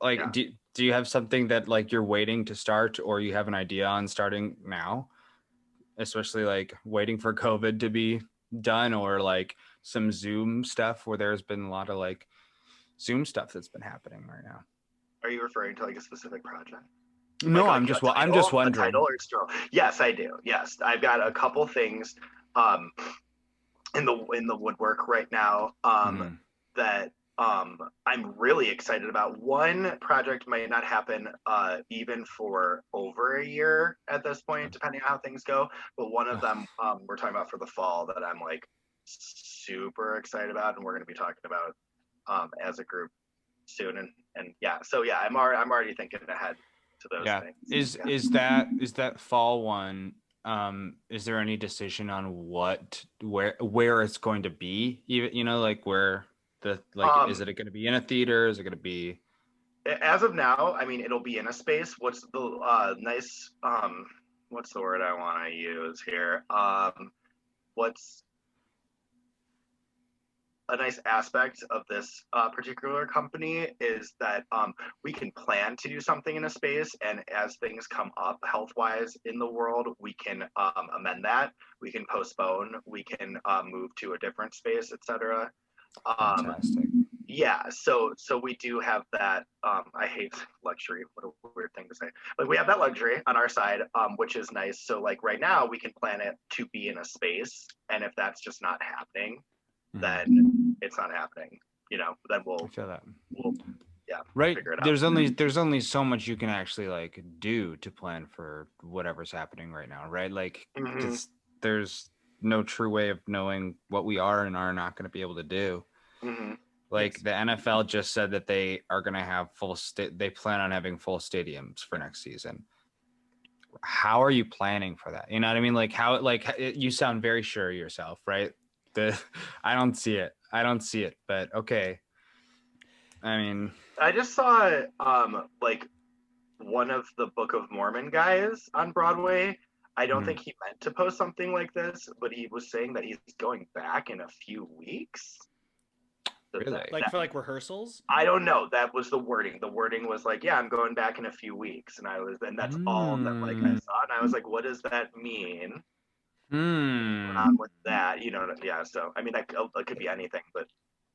Like, Yeah. do you have something that like you're waiting to start, or you have an idea on starting now, especially like waiting for COVID to be done, or like some Zoom stuff where there's been a lot of like Zoom stuff that's been happening right now. Are you referring to like a specific project? No, I'm just A wondering. title or stroke? Yes, I do. Yes, I've got a couple things um, in the woodwork right now Mhm. that I'm really excited about. One project might not happen even for over a year at this point, depending on how things go. But one of them we're talking about for the fall that I'm like super excited about, and we're going to be talking about as a group soon. And yeah, so yeah, I'm already thinking ahead to those Yeah. things. Is Yeah. is that fall one? Is there any decision on where it's going to be? Even like where is Um, it going to be in a theater? Is it going to be as of now, I mean, it'll be in a space. What's the nice what's the word I want to use here? What's a nice aspect of this particular company is that we can plan to do something in a space, and as things come up health wise in the world, we can amend that. We can postpone. We can move to a different space, etc. Um, fantastic? yeah, so we do have that. I hate luxury. What a weird thing to say. But we have that luxury on our side, which is nice. So like right now, we can plan it to be in a space, and if that's just not happening, Mhm. then it's not happening. Then I feel that. we'll yeah Right. figure it out. There's only so much you can actually like do to plan for whatever's happening right now, right? Like, Hmm. because there's no true way of knowing what we are and are not going to be able to do. Hmm. Like Yes. the NFL just said that they are going to have they plan on having full stadiums for next season. How are you planning for that? You know what I mean? Like you sound very sure of yourself, right? The I don't see it. I don't see it, but okay. I mean, I just saw like one of the Book of Mormon guys on Broadway. I don't mhm, think he meant to post something like this, but he was saying that he's going back in a few weeks. That, that, really? Like that for like rehearsals. I don't know. That was the wording. The wording was like, "Yeah, I'm going back in a few weeks," and that's all that like I Hmm. saw, and I was like, "What does that mean?" Hmm. On with that, yeah. So I mean, that could be anything, but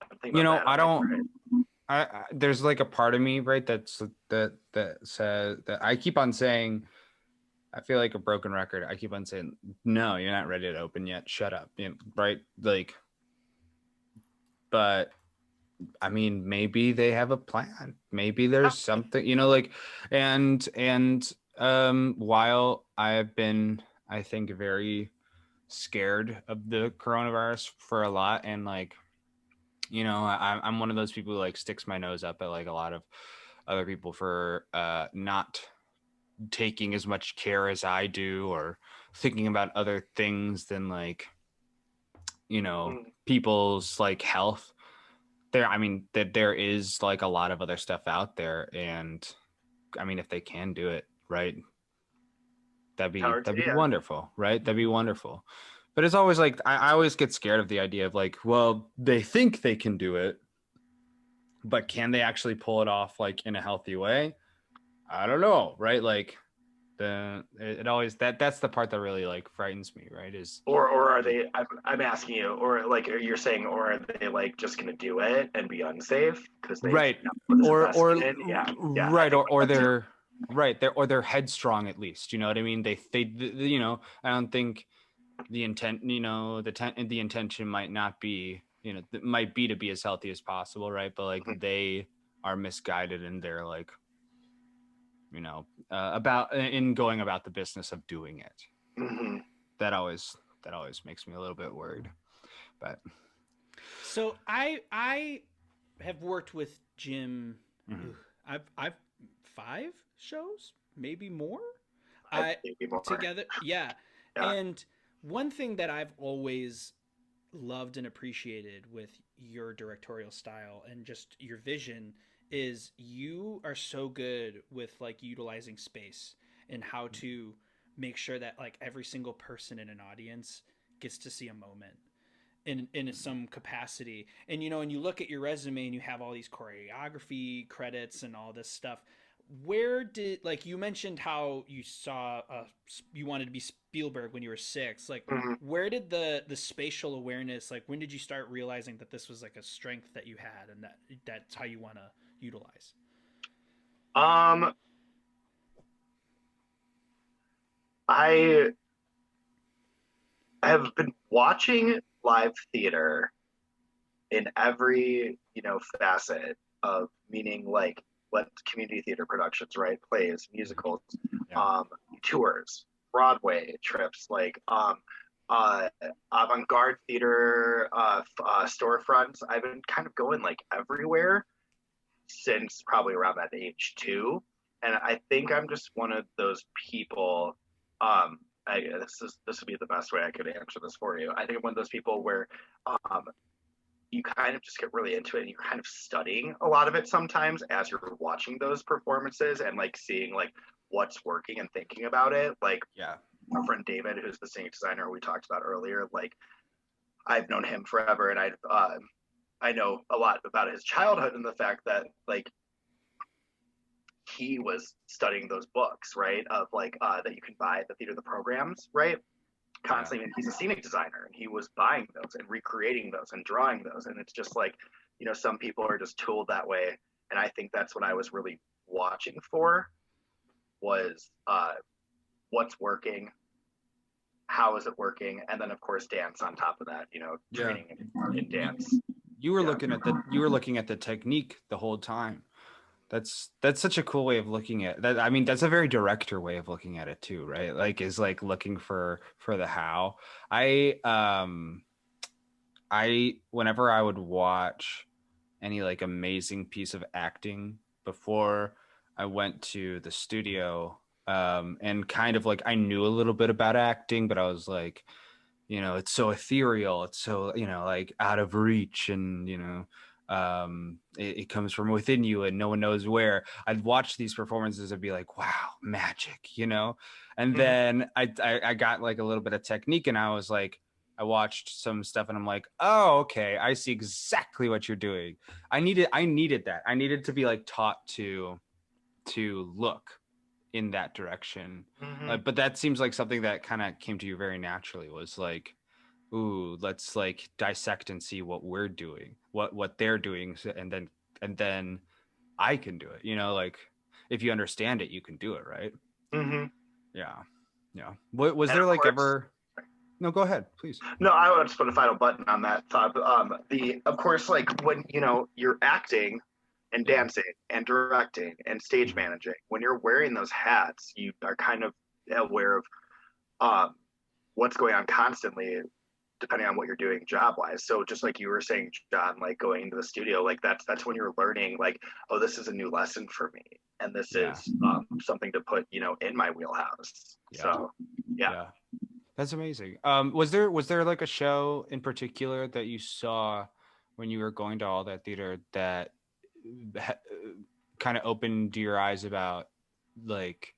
I'm thinking about that. I'm I like, don't. right. There's like a part of me, right, that says that I keep on saying. I feel like a broken record. I keep on saying, "No, you're not ready to open yet. Shut up." Right? Like, but I mean, maybe they have a plan. Maybe there's something, like, and while I have been, I think, very scared of the coronavirus for a lot, and like, I'm one of those people who like sticks my nose up at like a lot of other people for not taking as much care as I do, or thinking about other things than like, Mm, people's like health. I mean, that there is like a lot of other stuff out there, and I mean, if they can do it right, power to that'd be yeah. wonderful, right? That'd be wonderful. But it's always like I always get scared of the idea of like, well, they think they can do it, but can they actually pull it off like in a healthy way? I don't know, right? Like it always that's the part that really like frightens me, right? Or are they? I'm asking you, or like you're saying, or are they like just gonna do it and be unsafe because they've right, put this or investment in? Yeah, yeah. I right, think or that too. they're right, they're headstrong at least. You know what I mean? I don't think the intent, the intention might not be, it might be to be as healthy as possible, right? But like they are misguided in their like, about in going about the business of doing it. Mm-hmm. That always that always makes me a little bit worried. But So I have worked with Jim. mhm. Ooh, I've 5 shows, maybe more. I I maybe more. together, yeah. Yeah. And one thing that I've always loved and appreciated with your directorial style and just your vision is you are so good with like utilizing space and how to make sure that like every single person in an audience gets to see a moment. in some capacity. And and you look at your resume and you have all these choreography credits and all this stuff. Where did, like, you mentioned how you saw you wanted to be Spielberg when you were 6. Like, Mhm. where did the spatial awareness, like, when did you start realizing that this was like a strength that you had and that's how you want to utilize? Um, I have been watching live theater in every, facet of, meaning like what community theater productions, right? Plays, musicals, Yeah. tours, Broadway trips, like uh avant-garde theater, storefronts. I've been kind of going like everywhere since probably around that age too. And I think I'm just one of those people. This would be the best way I could answer this for you. I think I'm one of those people where um, you kind of just get really into it and you're kind of studying a lot of it sometimes as you're watching those performances and like seeing like what's working and thinking about it. Like Yeah. our friend David, who's the singing designer we talked about earlier, like I've known him forever, and I know a lot about his childhood and the fact that like he was studying those books, right? Of like that you can buy at the theater, the programs, right? Yeah. Constantly, and he's a scenic designer, and he was buying those and recreating those and drawing those, and it's just like, some people are just tooled that way, and I think that's what I was really watching for was what's working, how is it working, and then of course dance on top of that, Yeah. training in dance. You were Yeah. looking at the technique the whole time. That's such a cool way of looking at that. I mean, that's a very director way of looking at it too, right? Like, is like looking for the how. I whenever I would watch any like amazing piece of acting before I went to the studio, and kind of like I knew a little bit about acting, but I was like, it's so ethereal, it's so, like out of reach, and it comes from within you and no one knows where. I'd watch these performances and be like, wow, magic, and Mhm. then I got like a little bit of technique, and I was like, I watched some stuff and I'm like, oh, okay, I see exactly what you're doing. I needed that. I needed to be like taught to look in that direction. Mhm. But that seems like something that kind of came to you very naturally, was like, ooh, let's like dissect and see what we're doing, what they're doing, and then I can do it. Like, if you understand it, you can do it, right? Mhm. Yeah. Yeah. What was And there of like course, ever? No, go ahead, please. no, I want to put a final button on that thought. The of course, like when you're acting and Yeah. dancing and directing and stage Mhm. managing, when you're wearing those hats, you are kind of aware of um, what's going on constantly, depending on what you're doing job wise. So just like you were saying, John, like going into the studio, like that's when you're learning, like, oh, this is a new lesson for me, and this Yeah. is something to put in my wheelhouse. Yeah. So yeah. Yeah. That's amazing. Was there like a show in particular that you saw when you were going to all that theater that kind of opened your eyes about like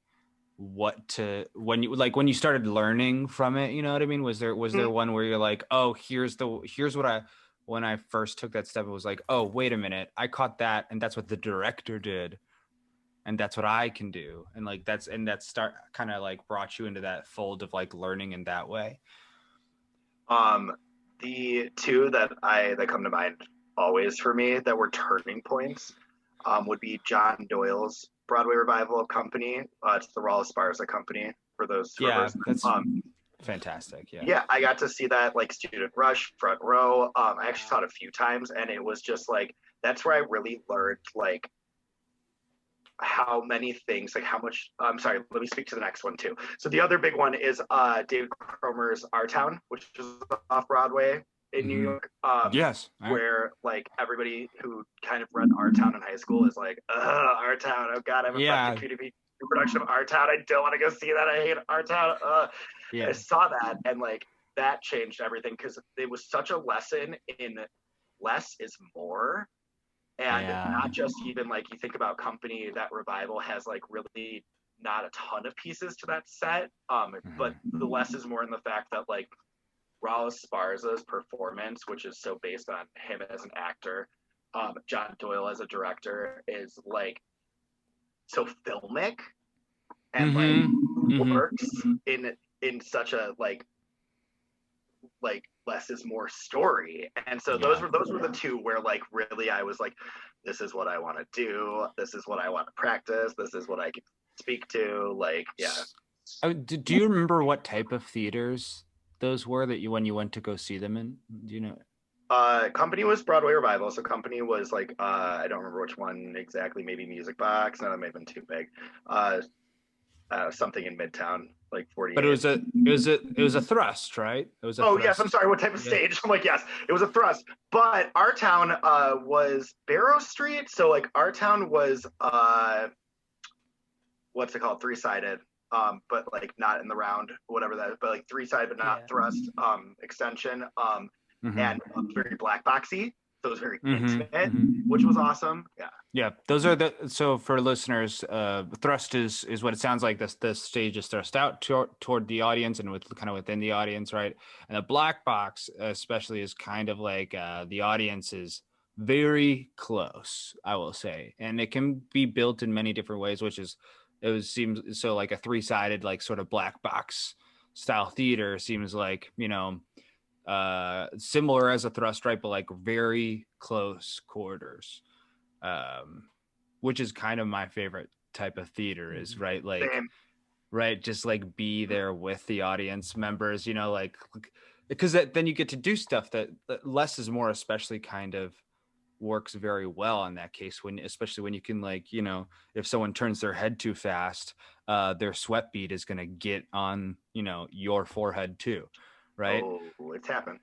when you started learning from it, you know what I mean? Was there Mm-hmm. one where you're like, oh, here's what I when I first took that step, it was like, oh, wait a minute, I caught that, and that's what the director did, and that's what I can do, and like that start kind of like brought you into that fold of like learning in that way. Um, the two that come to mind always for me that were turning points would be John Doyle's Broadway revival of Company. It's the Raw Esparza Company for those Yeah, members. that's fantastic. Yeah. Yeah, I got to see that like student rush front row. I actually saw it a few times, and it was just like that's where I really learned like how many things, like how much. I'm sorry, let me speak to the next one too. So the other big one is David Cromer's Our Town, which is off Broadway in New Hmm. York. Yes. Where like everybody who kind of read Our Town in high school is like, Our Town. Oh God, I haven't watched a Yeah. QDP production of Our Town. I don't want to go see that. I hate Our Town. I Yeah. saw that, and like that changed everything because it was such a lesson in less is more, and Yeah. not just even like you think about Company, that revival has like really not a ton of pieces to that set, but Mhm. the less is more in the fact that like Raul Esparza's performance, which is so based on him as an actor, John Doyle as a director, is like so filmic and works in such a like less is more story. And so those were the two where like really I was like, this is what I want to do, this is what I want to practice, this is what I can speak to. Like, yeah. Do you remember what type of theaters those were that you when you went to go see them in? Do you know? Company was Broadway Revival, so Company was like I don't remember which one exactly, maybe Music Box. No, that may have been too big. Something in Midtown, like 48. But it was a thrust, right? It was a Oh thrust. yes, I'm sorry. What type of stage? I'm like, yes, it was a thrust. But our town was Barrow Street, so like our town was what's it called? Three-sided. But like not in the round, whatever that is, but like three-sided, but not thrust extension. And very black boxy, so it was very intimate, which was awesome. Yeah, those are so for listeners, thrust is what it sounds like. The stage is thrust out toward the audience and with kind of within the audience, right? And the black box especially is kind of like the audience is very close, I will say, and it can be built in many different ways, which is seems so like a three-sided like sort of black box style theater seems like, you know, similar as a thrust, right, but like very close quarters, which is kind of my favorite type of theater is, right, like Same. right, just like be there with the audience members, you know, like because then you get to do stuff that less is more especially kind of works very well in that case, when especially when you can, like, you know, if someone turns their head too fast, their sweat bead is going to get on, you know, your forehead too, right? Oh, it's happened.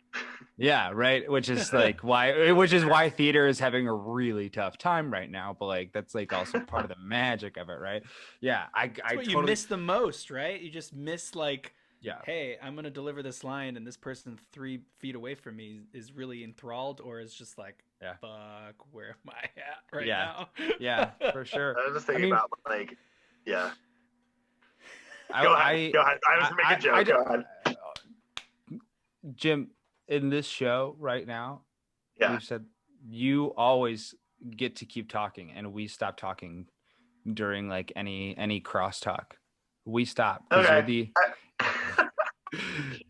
Yeah, right. Which is why theater is having a really tough time right now. But like that's like also part of the magic of it, right? Yeah, I what totally you miss the most, right? You just miss like, yeah. hey, I'm gonna deliver this line, and this person 3 feet away from me is really enthralled, or is just like, fuck, where am I at right now? Yeah, for sure. I was just thinking about like, yeah. Go ahead. I was making a joke. Go ahead. Jim, in this show right now, Yeah. we've said you always get to keep talking, and we stop talking during like any crosstalk. We stop because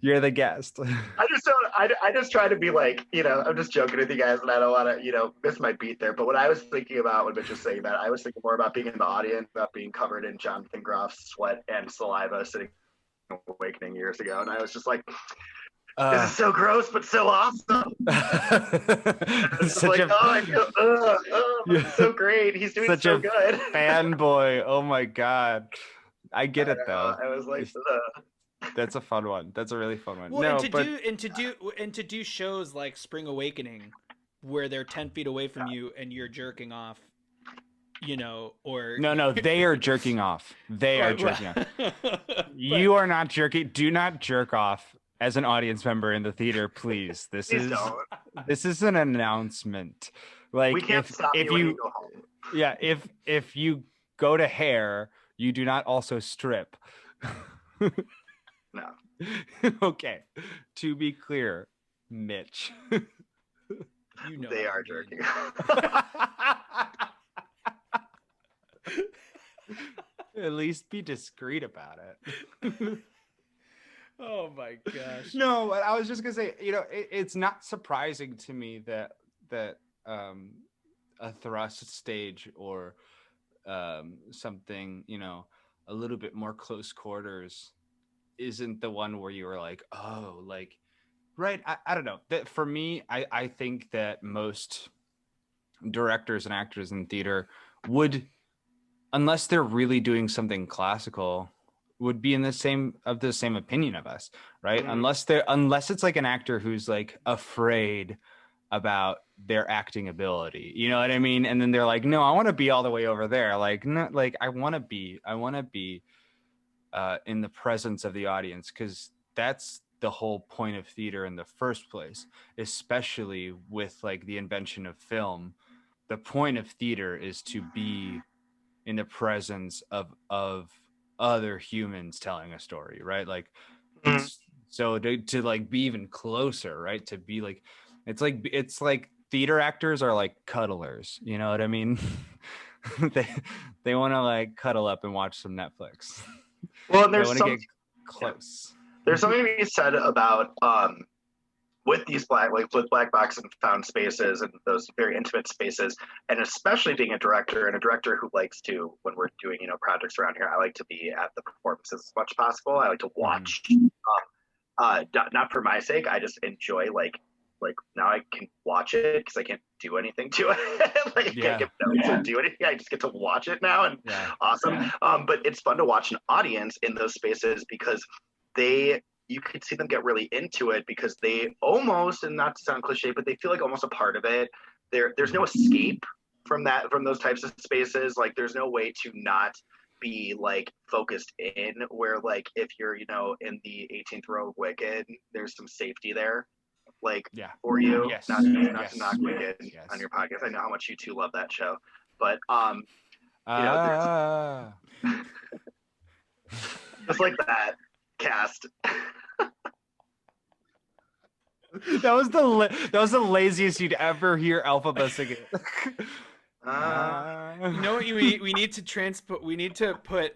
you're the guest. I just try to be like, you know, I'm just joking with you guys, and I don't want to, you know, miss my beat there. But what I was thinking about when Mitch was saying that, I was thinking more about being in the audience, about being covered in Jonathan Groff's sweat and saliva sitting Awakening years ago, and I was just like, this is so gross, but so awesome. It's like, so great. He's doing such so a good. Fanboy. Oh my god. I get it though. I was like, that's a fun one. That's a really fun one. Well, no, and to do shows like Spring Awakening, where they're 10 feet away from you and you're jerking off, you know, or no, they are jerking off. They are jerking off. You are not jerking. Do not jerk off as an audience member in the theater, please. This is an announcement. Like, we can't stop you when you go home. Yeah, if you go to hair, you do not also strip. No. Okay. To be clear, Mitch. You know they are jerking. At least be discreet about it. Oh my gosh. No, but I was just gonna say, you know, it's not surprising to me that a thrust stage or something, you know, a little bit more close quarters isn't the one where you were like, oh, like, right. I don't know. That for me, I think that most directors and actors in theater would, unless they're really doing something classical, would be in the same opinion of us, right? Unless it's like an actor who's like afraid about their acting ability, you know what I mean? And then they're like, no, I want to be all the way over there. Like, no, like I want to be in the presence of the audience, because that's the whole point of theater in the first place, especially with like the invention of film. The point of theater is to be in the presence of other humans telling a story, right? Like So to like be even closer, right? To be like, it's like theater actors are like cuddlers. You know what I mean? they they want to like cuddle up and watch some Netflix. Well, and They want to get close. there's something to be said about with these with black box and found spaces and those very intimate spaces, and especially being a director and a director who likes to, when we're doing projects around here, I like to be at the performances as much as possible. I like to watch, not for my sake. I just enjoy like now I can watch it because I can't do anything to it. Like I can't give notes or do anything. I just get to watch it now, and awesome. Yeah. But it's fun to watch an audience in those spaces because you could see them get really into it because they almost, and not to sound cliche, but they feel like almost a part of it. There's no escape from those types of spaces. Like there's no way to not be like focused in, where like if you're in the 18th row of Wicked, there's some safety there, like for you. Not to knock Wicked on your podcast. I know how much you two love that show, but just like that cast. That was the laziest you'd ever hear Elphaba sing it. You know what we need to we need to put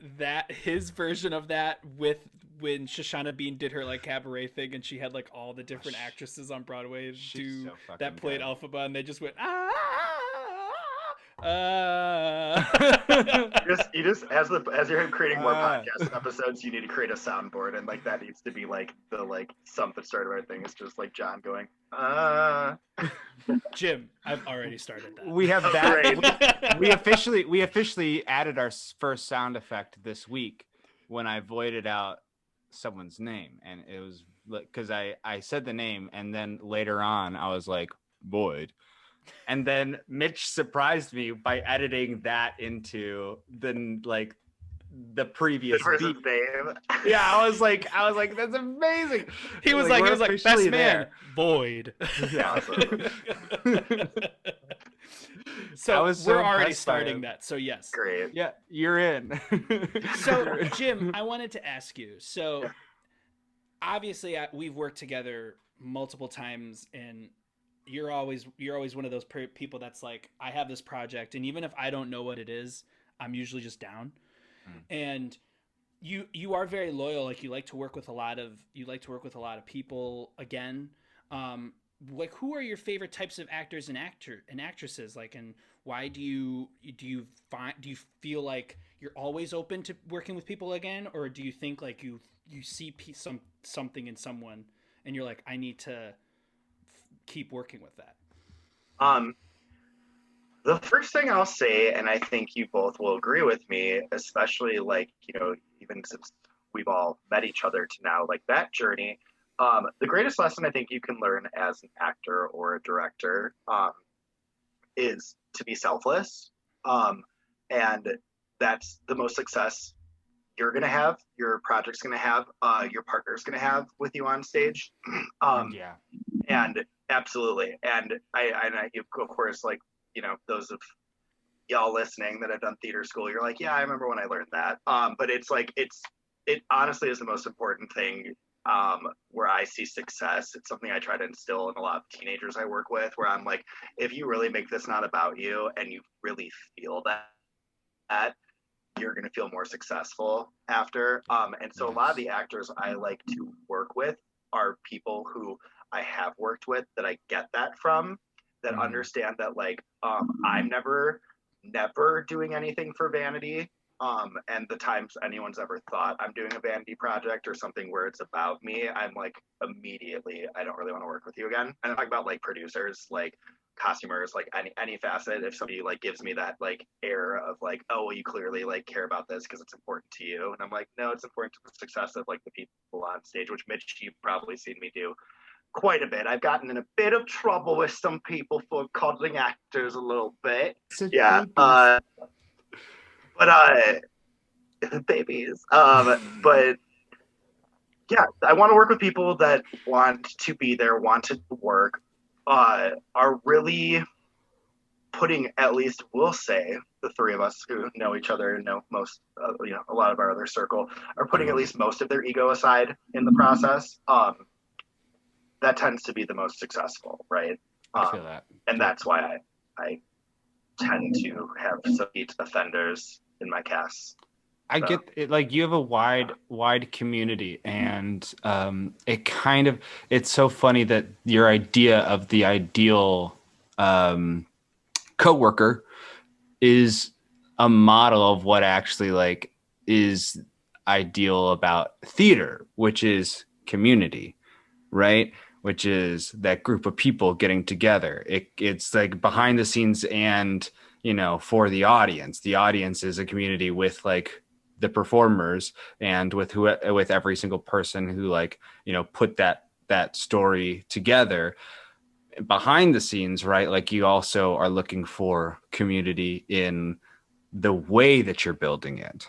his version of that with when Shoshana Bean did her like cabaret thing and she had like all the different actresses on Broadway that played Elphaba, and they just went you just as you're creating more podcast episodes, you need to create a soundboard, and like that needs to be like the something started right thing. It's just like John going Jim, I've already started that. We have that. we officially added our first sound effect this week when I voided out someone's name, and it was because I said the name, and then later on I was like Boyd. And then Mitch surprised me by editing that into the previous person's name. Yeah, I was like, that's amazing. He was like best man, Boyd. Yeah. So we're already starting that. So yes. Great. Yeah, you're in. So Jim, I wanted to ask you. So obviously we've worked together multiple times, and you're always one of those people that's like, I have this project, and even if I don't know what it is, I'm usually just down. And you are very loyal. Like you like to work with a lot of people again. Like who are your favorite types of actors and actresses? Like, and why do you feel like you're always open to working with people again, or do you think like you see something in someone and you're like, I need to keep working with that? The first thing I'll say, and I think you both will agree with me, especially even since we've all met each other to now, like that journey, the greatest lesson I think you can learn as an actor or a director is to be selfless. And that's the most success you're going to have, your project's going to have, your partner's going to have with you on stage. And absolutely. And I of course, like, those of y'all listening that have done theater school, you're like, yeah, I remember when I learned that. But it's like, it honestly is the most important thing where I see success. It's something I try to instill in a lot of teenagers I work with, where I'm like, if you really make this not about you and you really feel that you're going to feel more successful after. And so a lot of the actors I like to work with are people who I have worked with that I get that from, that understand that like I'm never doing anything for vanity. And the times anyone's ever thought I'm doing a vanity project or something where it's about me, I'm like, immediately, I don't really want to work with you again. And I'm talking about like producers, like costumers, like any facet. If somebody like gives me that like air of like, oh, well, you clearly like care about this because it's important to you, and I'm like, no, it's important to the success of like the people on stage, which Mitch, you've probably seen me do quite a bit. I've gotten in a bit of trouble with some people for coddling actors a little bit. Yeah. Babies. But yeah, I want to work with people that want to be there, want to work, are really putting, at least we'll say, the three of us who know each other and know most, a lot of our other circle, are putting at least most of their ego aside in the process. That tends to be the most successful, right? I feel that. And that's why I tend to have some repeat offenders in my casts. I get it. Like, you have a wide community, and it's so funny that your idea of the ideal coworker is a model of what actually like is ideal about theater, which is community, right? Which is that group of people getting together. It's like behind the scenes, and for the audience. The audience is a community with like the performers, and with every single person who like put that story together. Behind the scenes, right? Like, you also are looking for community in the way that you're building it.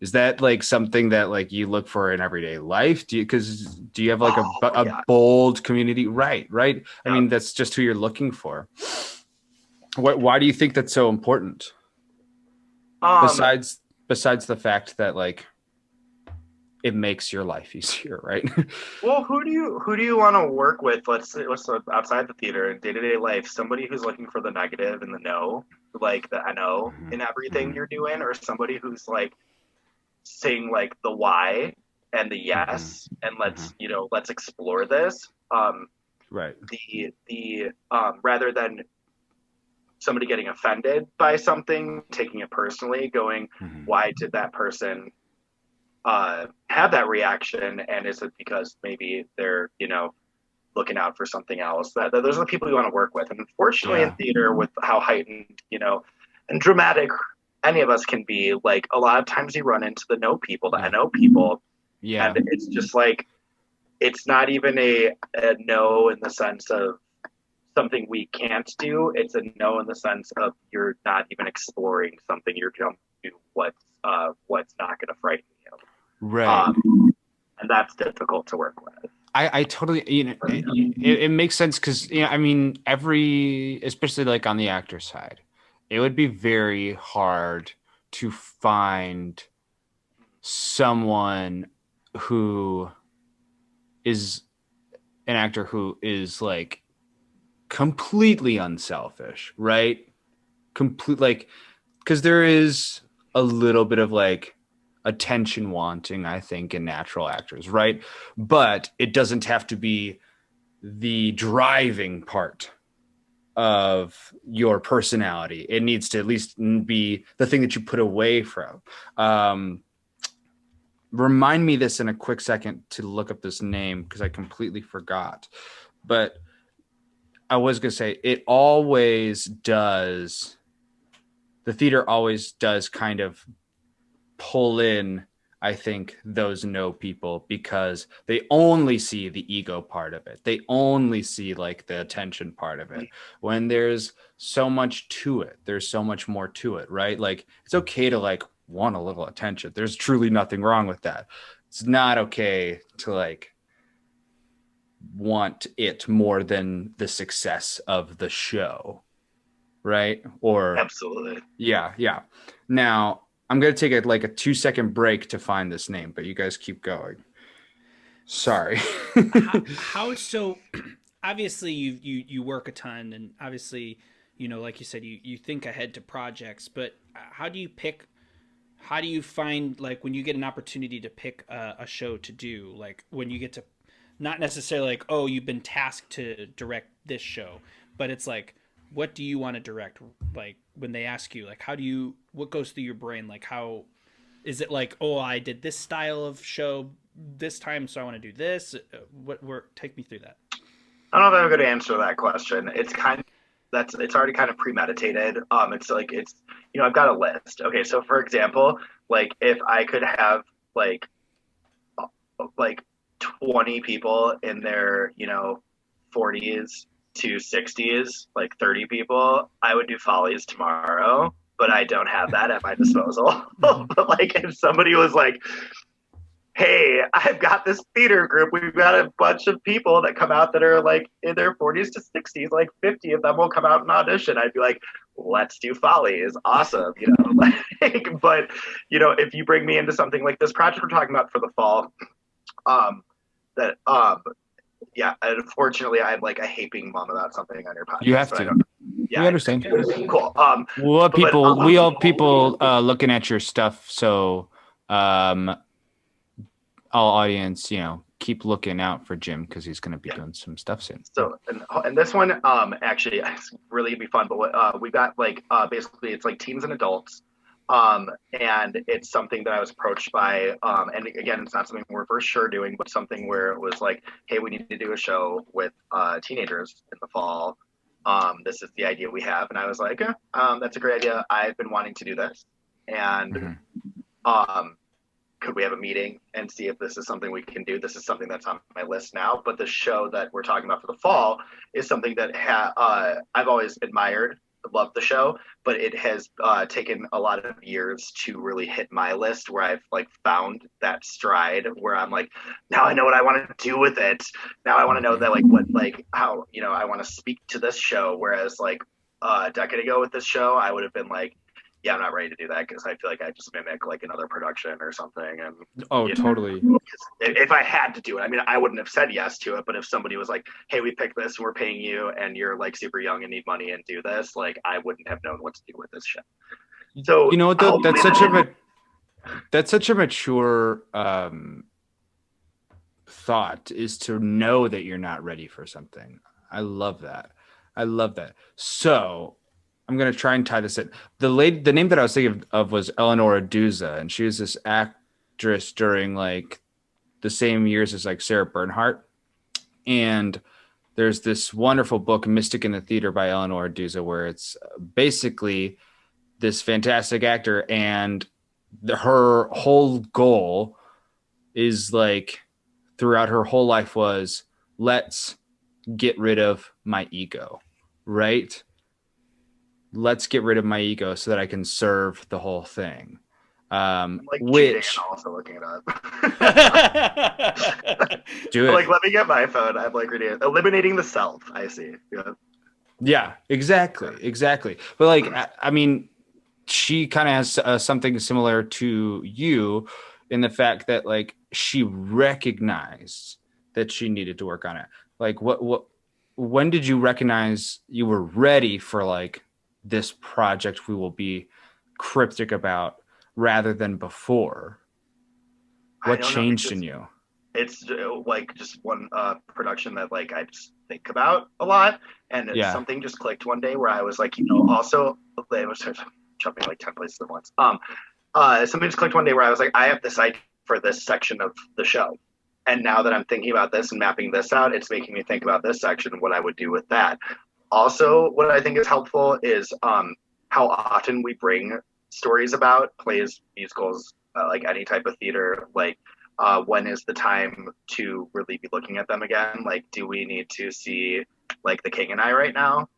Is that like something that like you look for in everyday life? Do you have like a bold community? Right. I mean, that's just who you're looking for. Why do you think that's so important? Besides the fact that like it makes your life easier, right? Well, who do you want to work with? Let's outside the theater in day-to-day life, somebody who's looking for the negative and the no, like the I know in everything you're doing, or somebody who's like saying like the why and the yes, and let's explore this. Right. The rather than somebody getting offended by something, taking it personally, going, why did that person have that reaction, and is it because maybe they're looking out for something else? That those are the people you want to work with. And unfortunately, in theater, with how heightened and dramatic any of us can be, like, a lot of times you run into the no people, the I know people, and it's just like, it's not even a no in the sense of something we can't do. It's a no in the sense of you're not even exploring something. You're jumping to what's not going to frighten you. Right. And that's difficult to work with. I totally, it makes sense because, I mean, especially like on the actor side, it would be very hard to find someone who is an actor who is like completely unselfish, right? Like, because there is a little bit of like attention wanting, I think, in natural actors, right? But it doesn't have to be the driving part of your personality. It needs to at least be the thing that you put away from. Remind me this in a quick second to look up this name, because I completely forgot. But I was going to say, the theater always does kind of pull in, I think, those no people, because they only see the ego part of it. They only see like the attention part of it, when there's so much to it. There's so much more to it, right? Like, it's okay to like want a little attention. There's truly nothing wrong with that. It's not okay to like want it more than the success of the show, right? Or absolutely. Yeah. Now, I'm going to take a 2-second break to find this name, but you guys keep going. Sorry. how so? Obviously, you work a ton, and obviously, like you said, you think ahead to projects. But how do you pick? How do you find, like, when you get an opportunity to pick a show to do? Like, when you get to, not necessarily like, oh, you've been tasked to direct this show, but it's like, what do you want to direct? Like, when they ask you, like, what goes through your brain? Like, how is it like, oh, I did this style of show this time, so I want to do this? Take me through that. I don't know if I'm going to answer that question. It's already kind of premeditated. It's like, I've got a list. Okay. So for example, like, if I could have like 20 people in their, 40s to 60s, like 30 people, I would do Follies tomorrow, but I don't have that at my disposal. But like, if somebody was like, hey, I've got this theater group. We've got a bunch of people that come out that are like in their 40s to 60s, like 50 of them will come out and audition. I'd be like, let's do Folly is awesome, you know. Like, but you know, if you bring me into something like this project we're talking about for the fall, that yeah, unfortunately, I hate being mum about something on your podcast. You have to. Yeah, we understand. Cool. We all people looking at your stuff. So, all audience, you know, keep looking out for Jim because he's going to be doing some stuff soon. So, and this one, actually, it's really be fun. But we got basically it's like teens and adults. And it's something that I was approached by, and again, it's not something we're for sure doing, but something where it was like, hey, we need to do a show with teenagers in the fall. This is the idea we have. And I was like, that's a great idea. I've been wanting to do this. And could we have a meeting and see if this is something we can do? This is something that's on my list now. But the show that we're talking about for the fall is something that I've always admired. Love the show, but it has taken a lot of years to really hit my list where I've like found that stride where I'm like, now I know what I want to do with it. Now I want to know that how, you know, I want to speak to this show. Whereas like a decade ago with this show, I would have been like, yeah, I'm not ready to do that because I feel like I just mimic like another production or something. And totally. If I had to do it, I mean, I wouldn't have said yes to it. But if somebody was like, "Hey, we picked this, and we're paying you, and you're like super young and need money and do this," like I wouldn't have known what to do with this show. So you know what? That's such a mature thought is to know that you're not ready for something. I love that. So I'm going to try and tie this in. The name that I was thinking of was Eleanor Aduza, and she was this actress during like the same years as like Sarah Bernhardt. And there's this wonderful book, Mystic in the Theater by Eleanor Aduza, where it's basically this fantastic actor. And her whole goal is like throughout her whole life was let's get rid of my ego, right? Let's get rid of my ego so that I can serve the whole thing. Which also looking it up. Do it. Like, let me get my phone. I'm like reading it. Eliminating the self. I see. Yeah, exactly. But like, I mean, she kind of has something similar to you in the fact that like she recognized that she needed to work on it. Like, when did you recognize you were ready for like this project we will be cryptic about rather than before? What changed in you? It's like just one production that like I just think about a lot, and something just clicked one day where I was like, you know, also I was jumping like 10 places at once. Something just clicked one day where I was like, I have this idea for this section of the show, and now that I'm thinking about this and mapping this out, it's making me think about this section, what I would do with that. Also, what I think is helpful is how often we bring stories about plays, musicals, like any type of theater. Like, when is the time to really be looking at them again? Like, do we need to see like The King and I right now?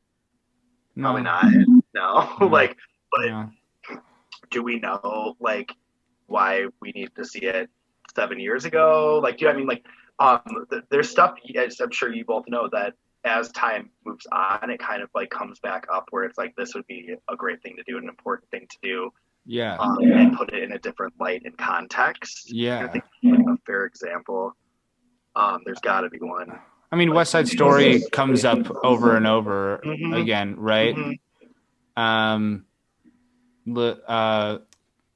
No. Probably not. No. Like, but do we know like why we need to see it 7 years ago? Like, do you know what I mean? Like, there's stuff, as I'm sure you both know, that as time moves on, it kind of like comes back up where it's like, this would be a great thing to do, an important thing to do. And put it in a different light and context. I think a fair example. There's got to be one. I mean, West Side Story comes up over and over again, right? Les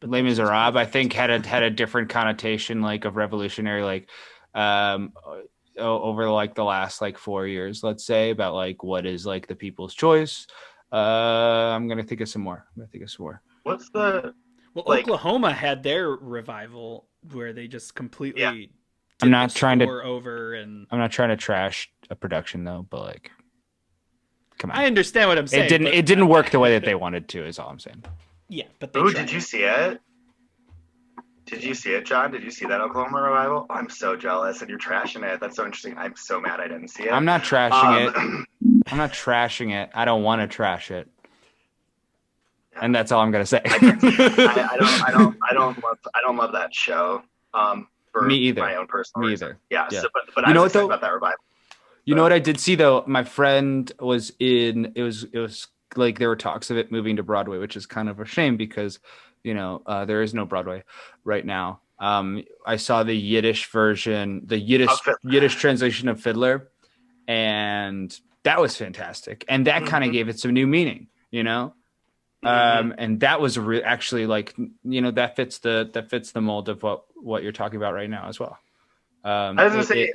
Miserables, I think, had a different connotation, like of revolutionary, like over like the last like 4 years, let's say, about like what is like the people's choice. I'm gonna think of some more. What's the Oklahoma had their revival where they just completely I'm not trying to trash a production though, but like, come on. I understand what I'm saying. It didn't work the way that they wanted to, is all I'm saying. Yeah, but did you see it? Did you see it, John? Did you see that Oklahoma revival? Oh, I'm so jealous, and you're trashing it. That's so interesting. I'm so mad I didn't see it. I'm not trashing it. I'm not trashing it. I don't want to trash it. And that's all I'm gonna say. I don't love that show. for Me either. my own personal Me reason. either. Yeah. Yeah. So, but You I know was what excited though? about that revival. You know what I did see though? My friend was in. It was like there were talks of it moving to Broadway, which is kind of a shame because, there is no Broadway right now. I saw the Yiddish version, the Yiddish translation of Fiddler, and that was fantastic. And that kind of gave it some new meaning, and that was actually like, that fits the mold of what you're talking about right now as well. I was gonna say,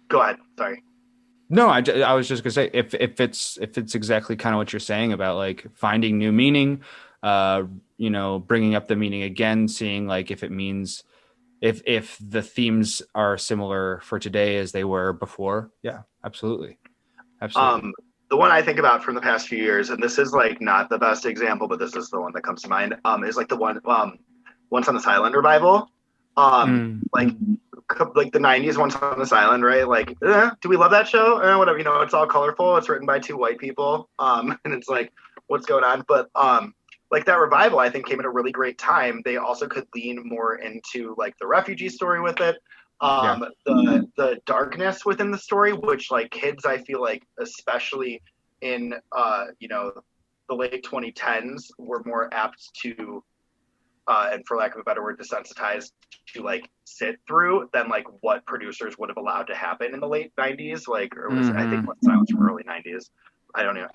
go ahead. Sorry. No, I was just gonna say if it's exactly kind of what you're saying about like finding new meaning, bringing up the meaning again, seeing like if it means if the themes are similar for today as they were before. Yeah, absolutely. The one I think about from the past few years, and this is like not the best example, but this is the one that comes to mind, is like the one Once on this Island revival. Like the 90s Once on this Island, right? Like, do we love that show? Whatever, it's all colorful. It's written by two white people. And it's like, what's going on? But like that revival, I think came at a really great time. They also could lean more into like the refugee story with it. The darkness within the story, which like kids, I feel like, especially in the late 2010s, were more apt to and for lack of a better word, desensitized to like sit through than like what producers would have allowed to happen in the late 90s, like, or was I think Silence from early 90s. I don't know.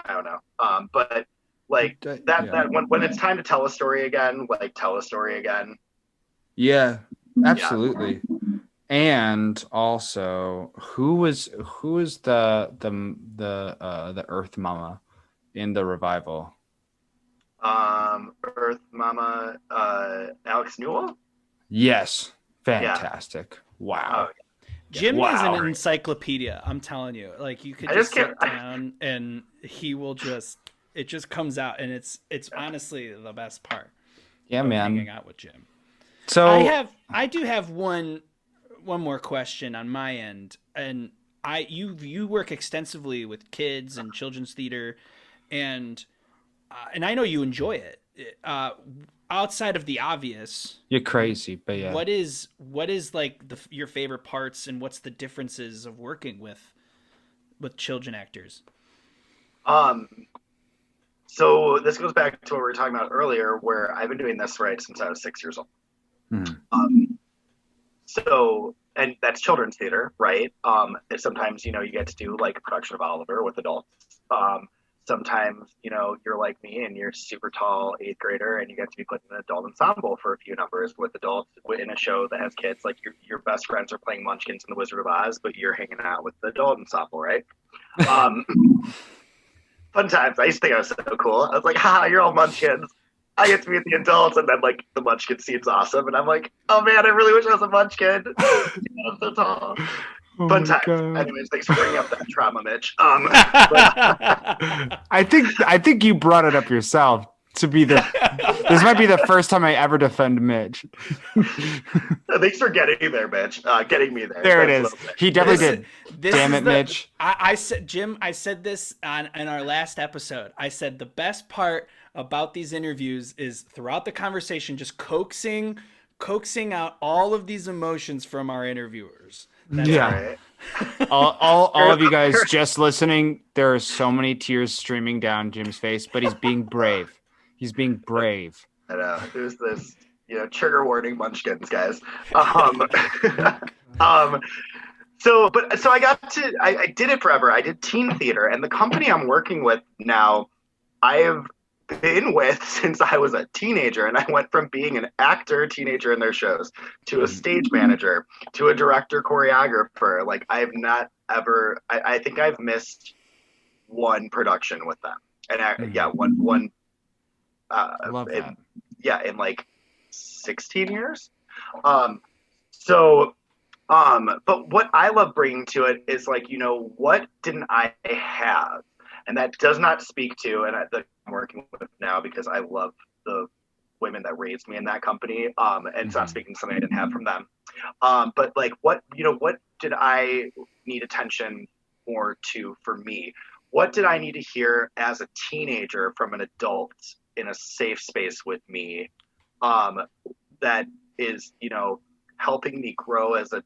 But like that when it's time to tell a story again, like tell a story again. Yeah, absolutely. Yeah. And also, who is the Earth Mama in the revival? Earth Mama, Alex Newell. Yes, fantastic. Yeah. Wow. Jim is an encyclopedia. I'm telling you, like you could just sit down and he will it just comes out, and it's honestly the best part. Yeah, man. Hanging out with Jim. So I do have one more question on my end, and you work extensively with kids and children's theater, and I know you enjoy it. Outside of the obvious, you're crazy, but yeah. What is like your favorite parts, and what's the differences of working with children actors? So this goes back to what we were talking about earlier, where I've been doing this since I was 6 years old. So, and that's children's theater, right? And sometimes, you get to do like a production of Oliver with adults. Sometimes, you're like me and you're super tall 8th grader and you get to be put in an adult ensemble for a few numbers with adults in a show that has kids. Like your best friends are playing Munchkins in The Wizard of Oz, but you're hanging out with the adult ensemble, right? Fun times. I used to think I was so cool. I was like, you're all Munchkins. I get to meet the adults, and then like the Munchkin scene's awesome, and I'm like, oh man, I really wish I was a Munchkin. I'm so tall. Fun times. God. Anyways, thanks for bringing up that trauma, Mitch. I think you brought it up yourself to be this might be the first time I ever defend Mitch. Thanks for getting there, Mitch. Getting me there. There it is. He definitely did. Damn it, Mitch. I said, Jim, I said this in our last episode. I said the best part about these interviews is throughout the conversation, just coaxing out all of these emotions from our interviewers. That's right. all of you guys just listening, there are so many tears streaming down Jim's face, but he's being brave. He's being brave. I know. There's this, trigger warning, Munchkins, guys. So I did it forever. I did teen theater, and the company I'm working with now, I have been with since I was a teenager, and I went from being an teenager in their shows, to a stage manager, to a director choreographer. Like I've not ever, I think I've missed one production with them, and one. I love that. In like 16 years. But what I love bringing to it is like, what didn't I have? And that does not speak to, and that I'm working with now because I love the women that raised me in that company. And it's not speaking to something I didn't have from them. But like, what did I need attention more to for me? What did I need to hear as a teenager from an adult in a safe space with me? That is, helping me grow as a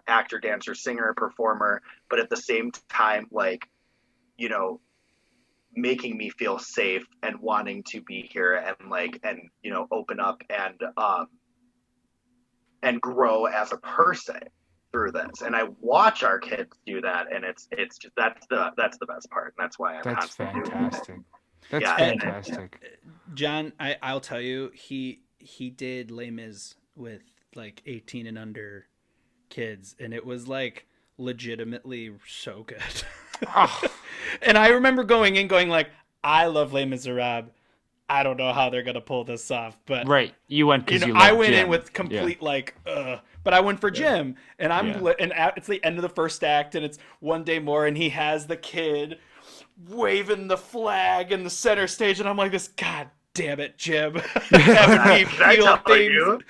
actor, dancer, singer, performer, but at the same time, like, you know, making me feel safe and wanting to be here and like, and, you know, open up and grow as a person through this. And I watch our kids do that, and it's just that's the best part, and that's why I'm That's constantly fantastic. doing it. That's Yeah, fantastic. John, I'll tell you, he did Les Mis with like 18 and under kids, and it was like legitimately so good. Oh, And I remember going in going like, I love Les Miserables. I don't know how they're gonna pull this off, but right. You went because you I love went in Jim. with complete but I went for Jim, and Yeah. it's the end of the first act, and it's One Day More, and he has the kid waving the flag in the center stage, and I'm like, this, God damn it, Jim, having me Can I feel tell things. you?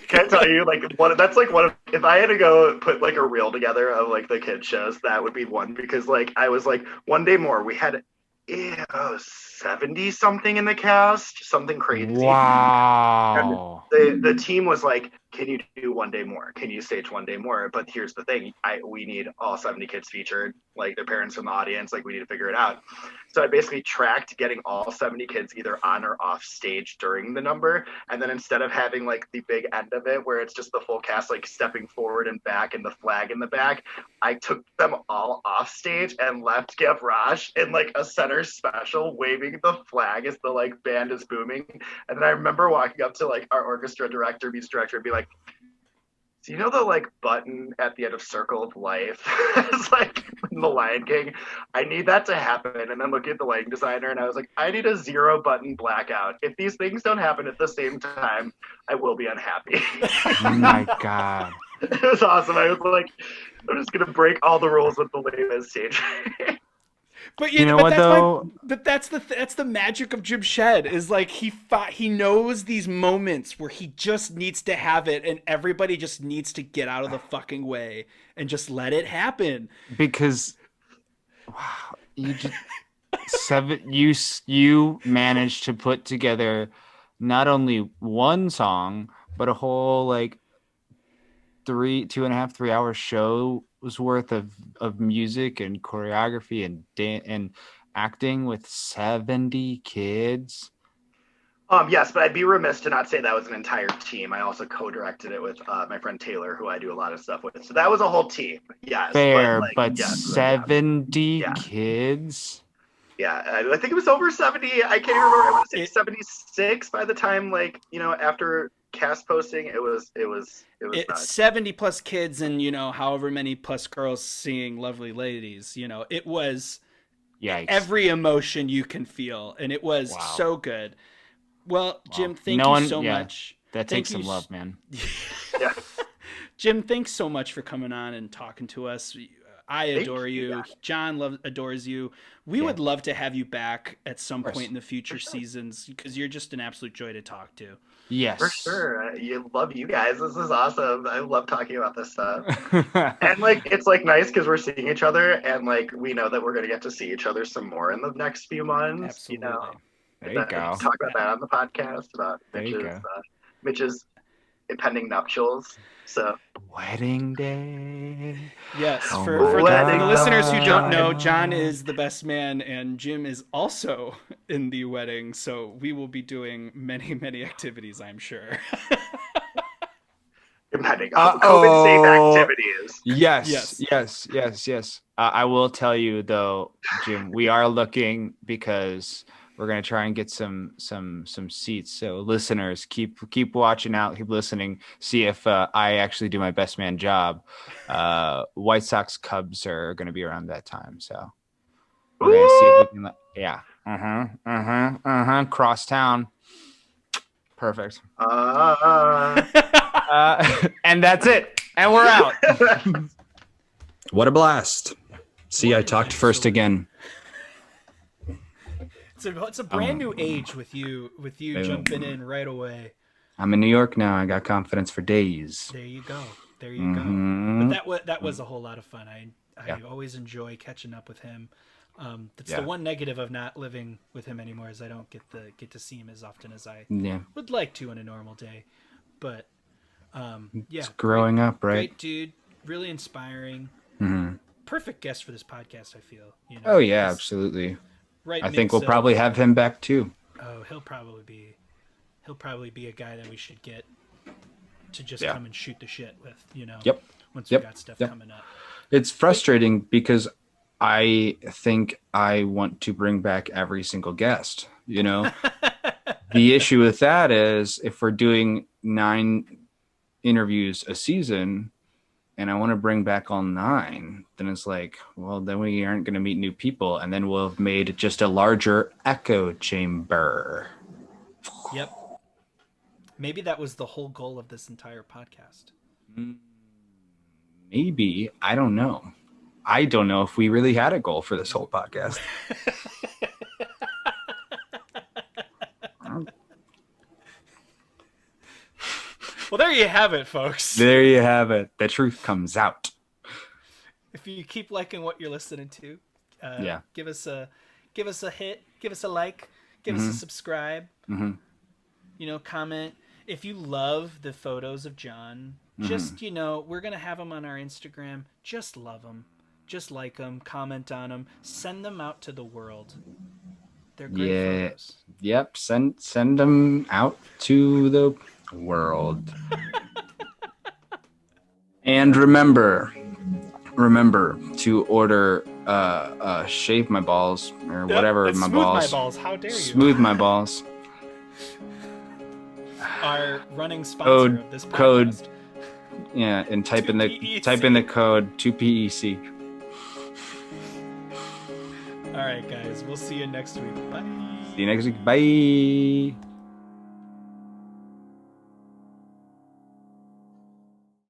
Can I tell you, like, that's like one of, if I had to go put like a reel together of like the kid shows, that would be one, because like I was like, One Day More, we had 70 something in the cast, something crazy. Wow. And the team was like, can you do One Day More? Can you stage One Day More? But here's the thing, we need all 70 kids featured, like their parents from the audience, like we need to figure it out. So I basically tracked getting all 70 kids either on or off stage during the number. And then instead of having like the big end of it where it's just the full cast like stepping forward and back and the flag in the back, I took them all off stage and left Gavroche in like a center special waving the flag as the like band is booming. And then I remember walking up to like our orchestra director, music director, and be like, so you know the like button at the end of Circle of Life? It's like in The Lion King. I need that to happen. And then looking at the lighting designer, and I was like, I need a 0 button blackout. If these things don't happen at the same time, I will be unhappy. Oh my God. It was awesome. I was like, I'm just gonna break all the rules with the latest stage. But You know but what, that's though? but that's the magic of Jim Shed, is like he knows these moments where he just needs to have it, and everybody just needs to get out of the fucking way and just let it happen. Because wow, you just you managed to put together not only one song but a whole like 2.5, 3 hour shows worth of music and choreography and and acting with 70 kids. Yes, but I'd be remiss to not say that was an entire team. I also co-directed it with my friend Taylor, who I do a lot of stuff with. So that was a whole team. Yes, Fair, like, but yes, 70 yeah. kids. Yeah, I think it was over 70. I can't even remember. I want to say 76 by the time, like, you know, after cast posting. It was It's nuts. 70 plus kids and, you know, however many plus girls singing Lovely Ladies. You know, it was Yikes. every emotion you can feel, and it was Wow. so good. Well, Jim, Wow. thank you so much. That Thank takes some you love, man. Yeah. Jim, thanks so much for coming on and talking to us. I adore Thank you. you. John adores you. We would love to have you back at some course. point in the future seasons, because you're just an absolute joy to talk to. Yes. For sure. Love you guys. This is awesome. I love talking about this stuff. And like, it's like nice because we're seeing each other, and like we know that we're gonna get to see each other some more in the next few months. Absolutely. You know, There you go. talk about that on the podcast about There you go. Mitch's impending nuptials. So Wedding day. Yes, Oh for my the God. listeners who don't know, John is the best man, and Jim is also in the wedding. So we will be doing many, many activities, I'm sure. impending COVID safe activities. Yes. I will tell you though, Jim, we are looking because we're gonna try and get some seats. So listeners, keep watching out, keep listening. See if I actually do my best man job. White Sox Cubs are gonna be around that time, so we're gonna see if we can. Yeah. Cross town. Perfect. And that's it. And we're out. What a blast. See, I talked first again. It's a brand new age with you jumping in right away. I'm in New York now. I got confidence for days. There you go. Mhm. But that was a whole lot of fun. I always enjoy catching up with him. That's the one negative of not living with him anymore, is I don't get to see him as often as I would like to in a normal day. But Yeah, It's growing up, right? great dude, really inspiring. Mm-hmm. Perfect guest for this podcast, I feel. Oh yeah, This absolutely. right I think mix we'll probably of- have him back too. Oh, he'll probably be a guy that we should get to just Yeah. come and shoot the shit with, Yep. once Yep. we got stuff Yep. coming up. It's frustrating because I think I want to bring back every single guest, The issue with that is if we're doing 9 interviews a season and I want to bring back all 9, then it's like, well, then we aren't going to meet new people. And then we'll have made just a larger echo chamber. Yep. Maybe that was the whole goal of this entire podcast. Maybe. I don't know. I don't know if we really had a goal for this whole podcast. Well, there you have it, folks. There you have it. The truth comes out. If you keep liking what you're listening to, Yeah. give us a hit, give us a like, give us a subscribe. Comment. If you love the photos of John, just we're gonna have them on our Instagram. Just love them, just like them, comment on them, send them out to the world. They're great photos. Yep. Send them out to the world. And remember to order shave my balls or whatever and my smooth balls. my balls. How dare you? Smooth my balls. Our running sponsor of this podcast. Code. Yeah, and type in the 2PEC. code 2PEC. All right, guys. We'll see you next week. Bye. See you next week. Bye.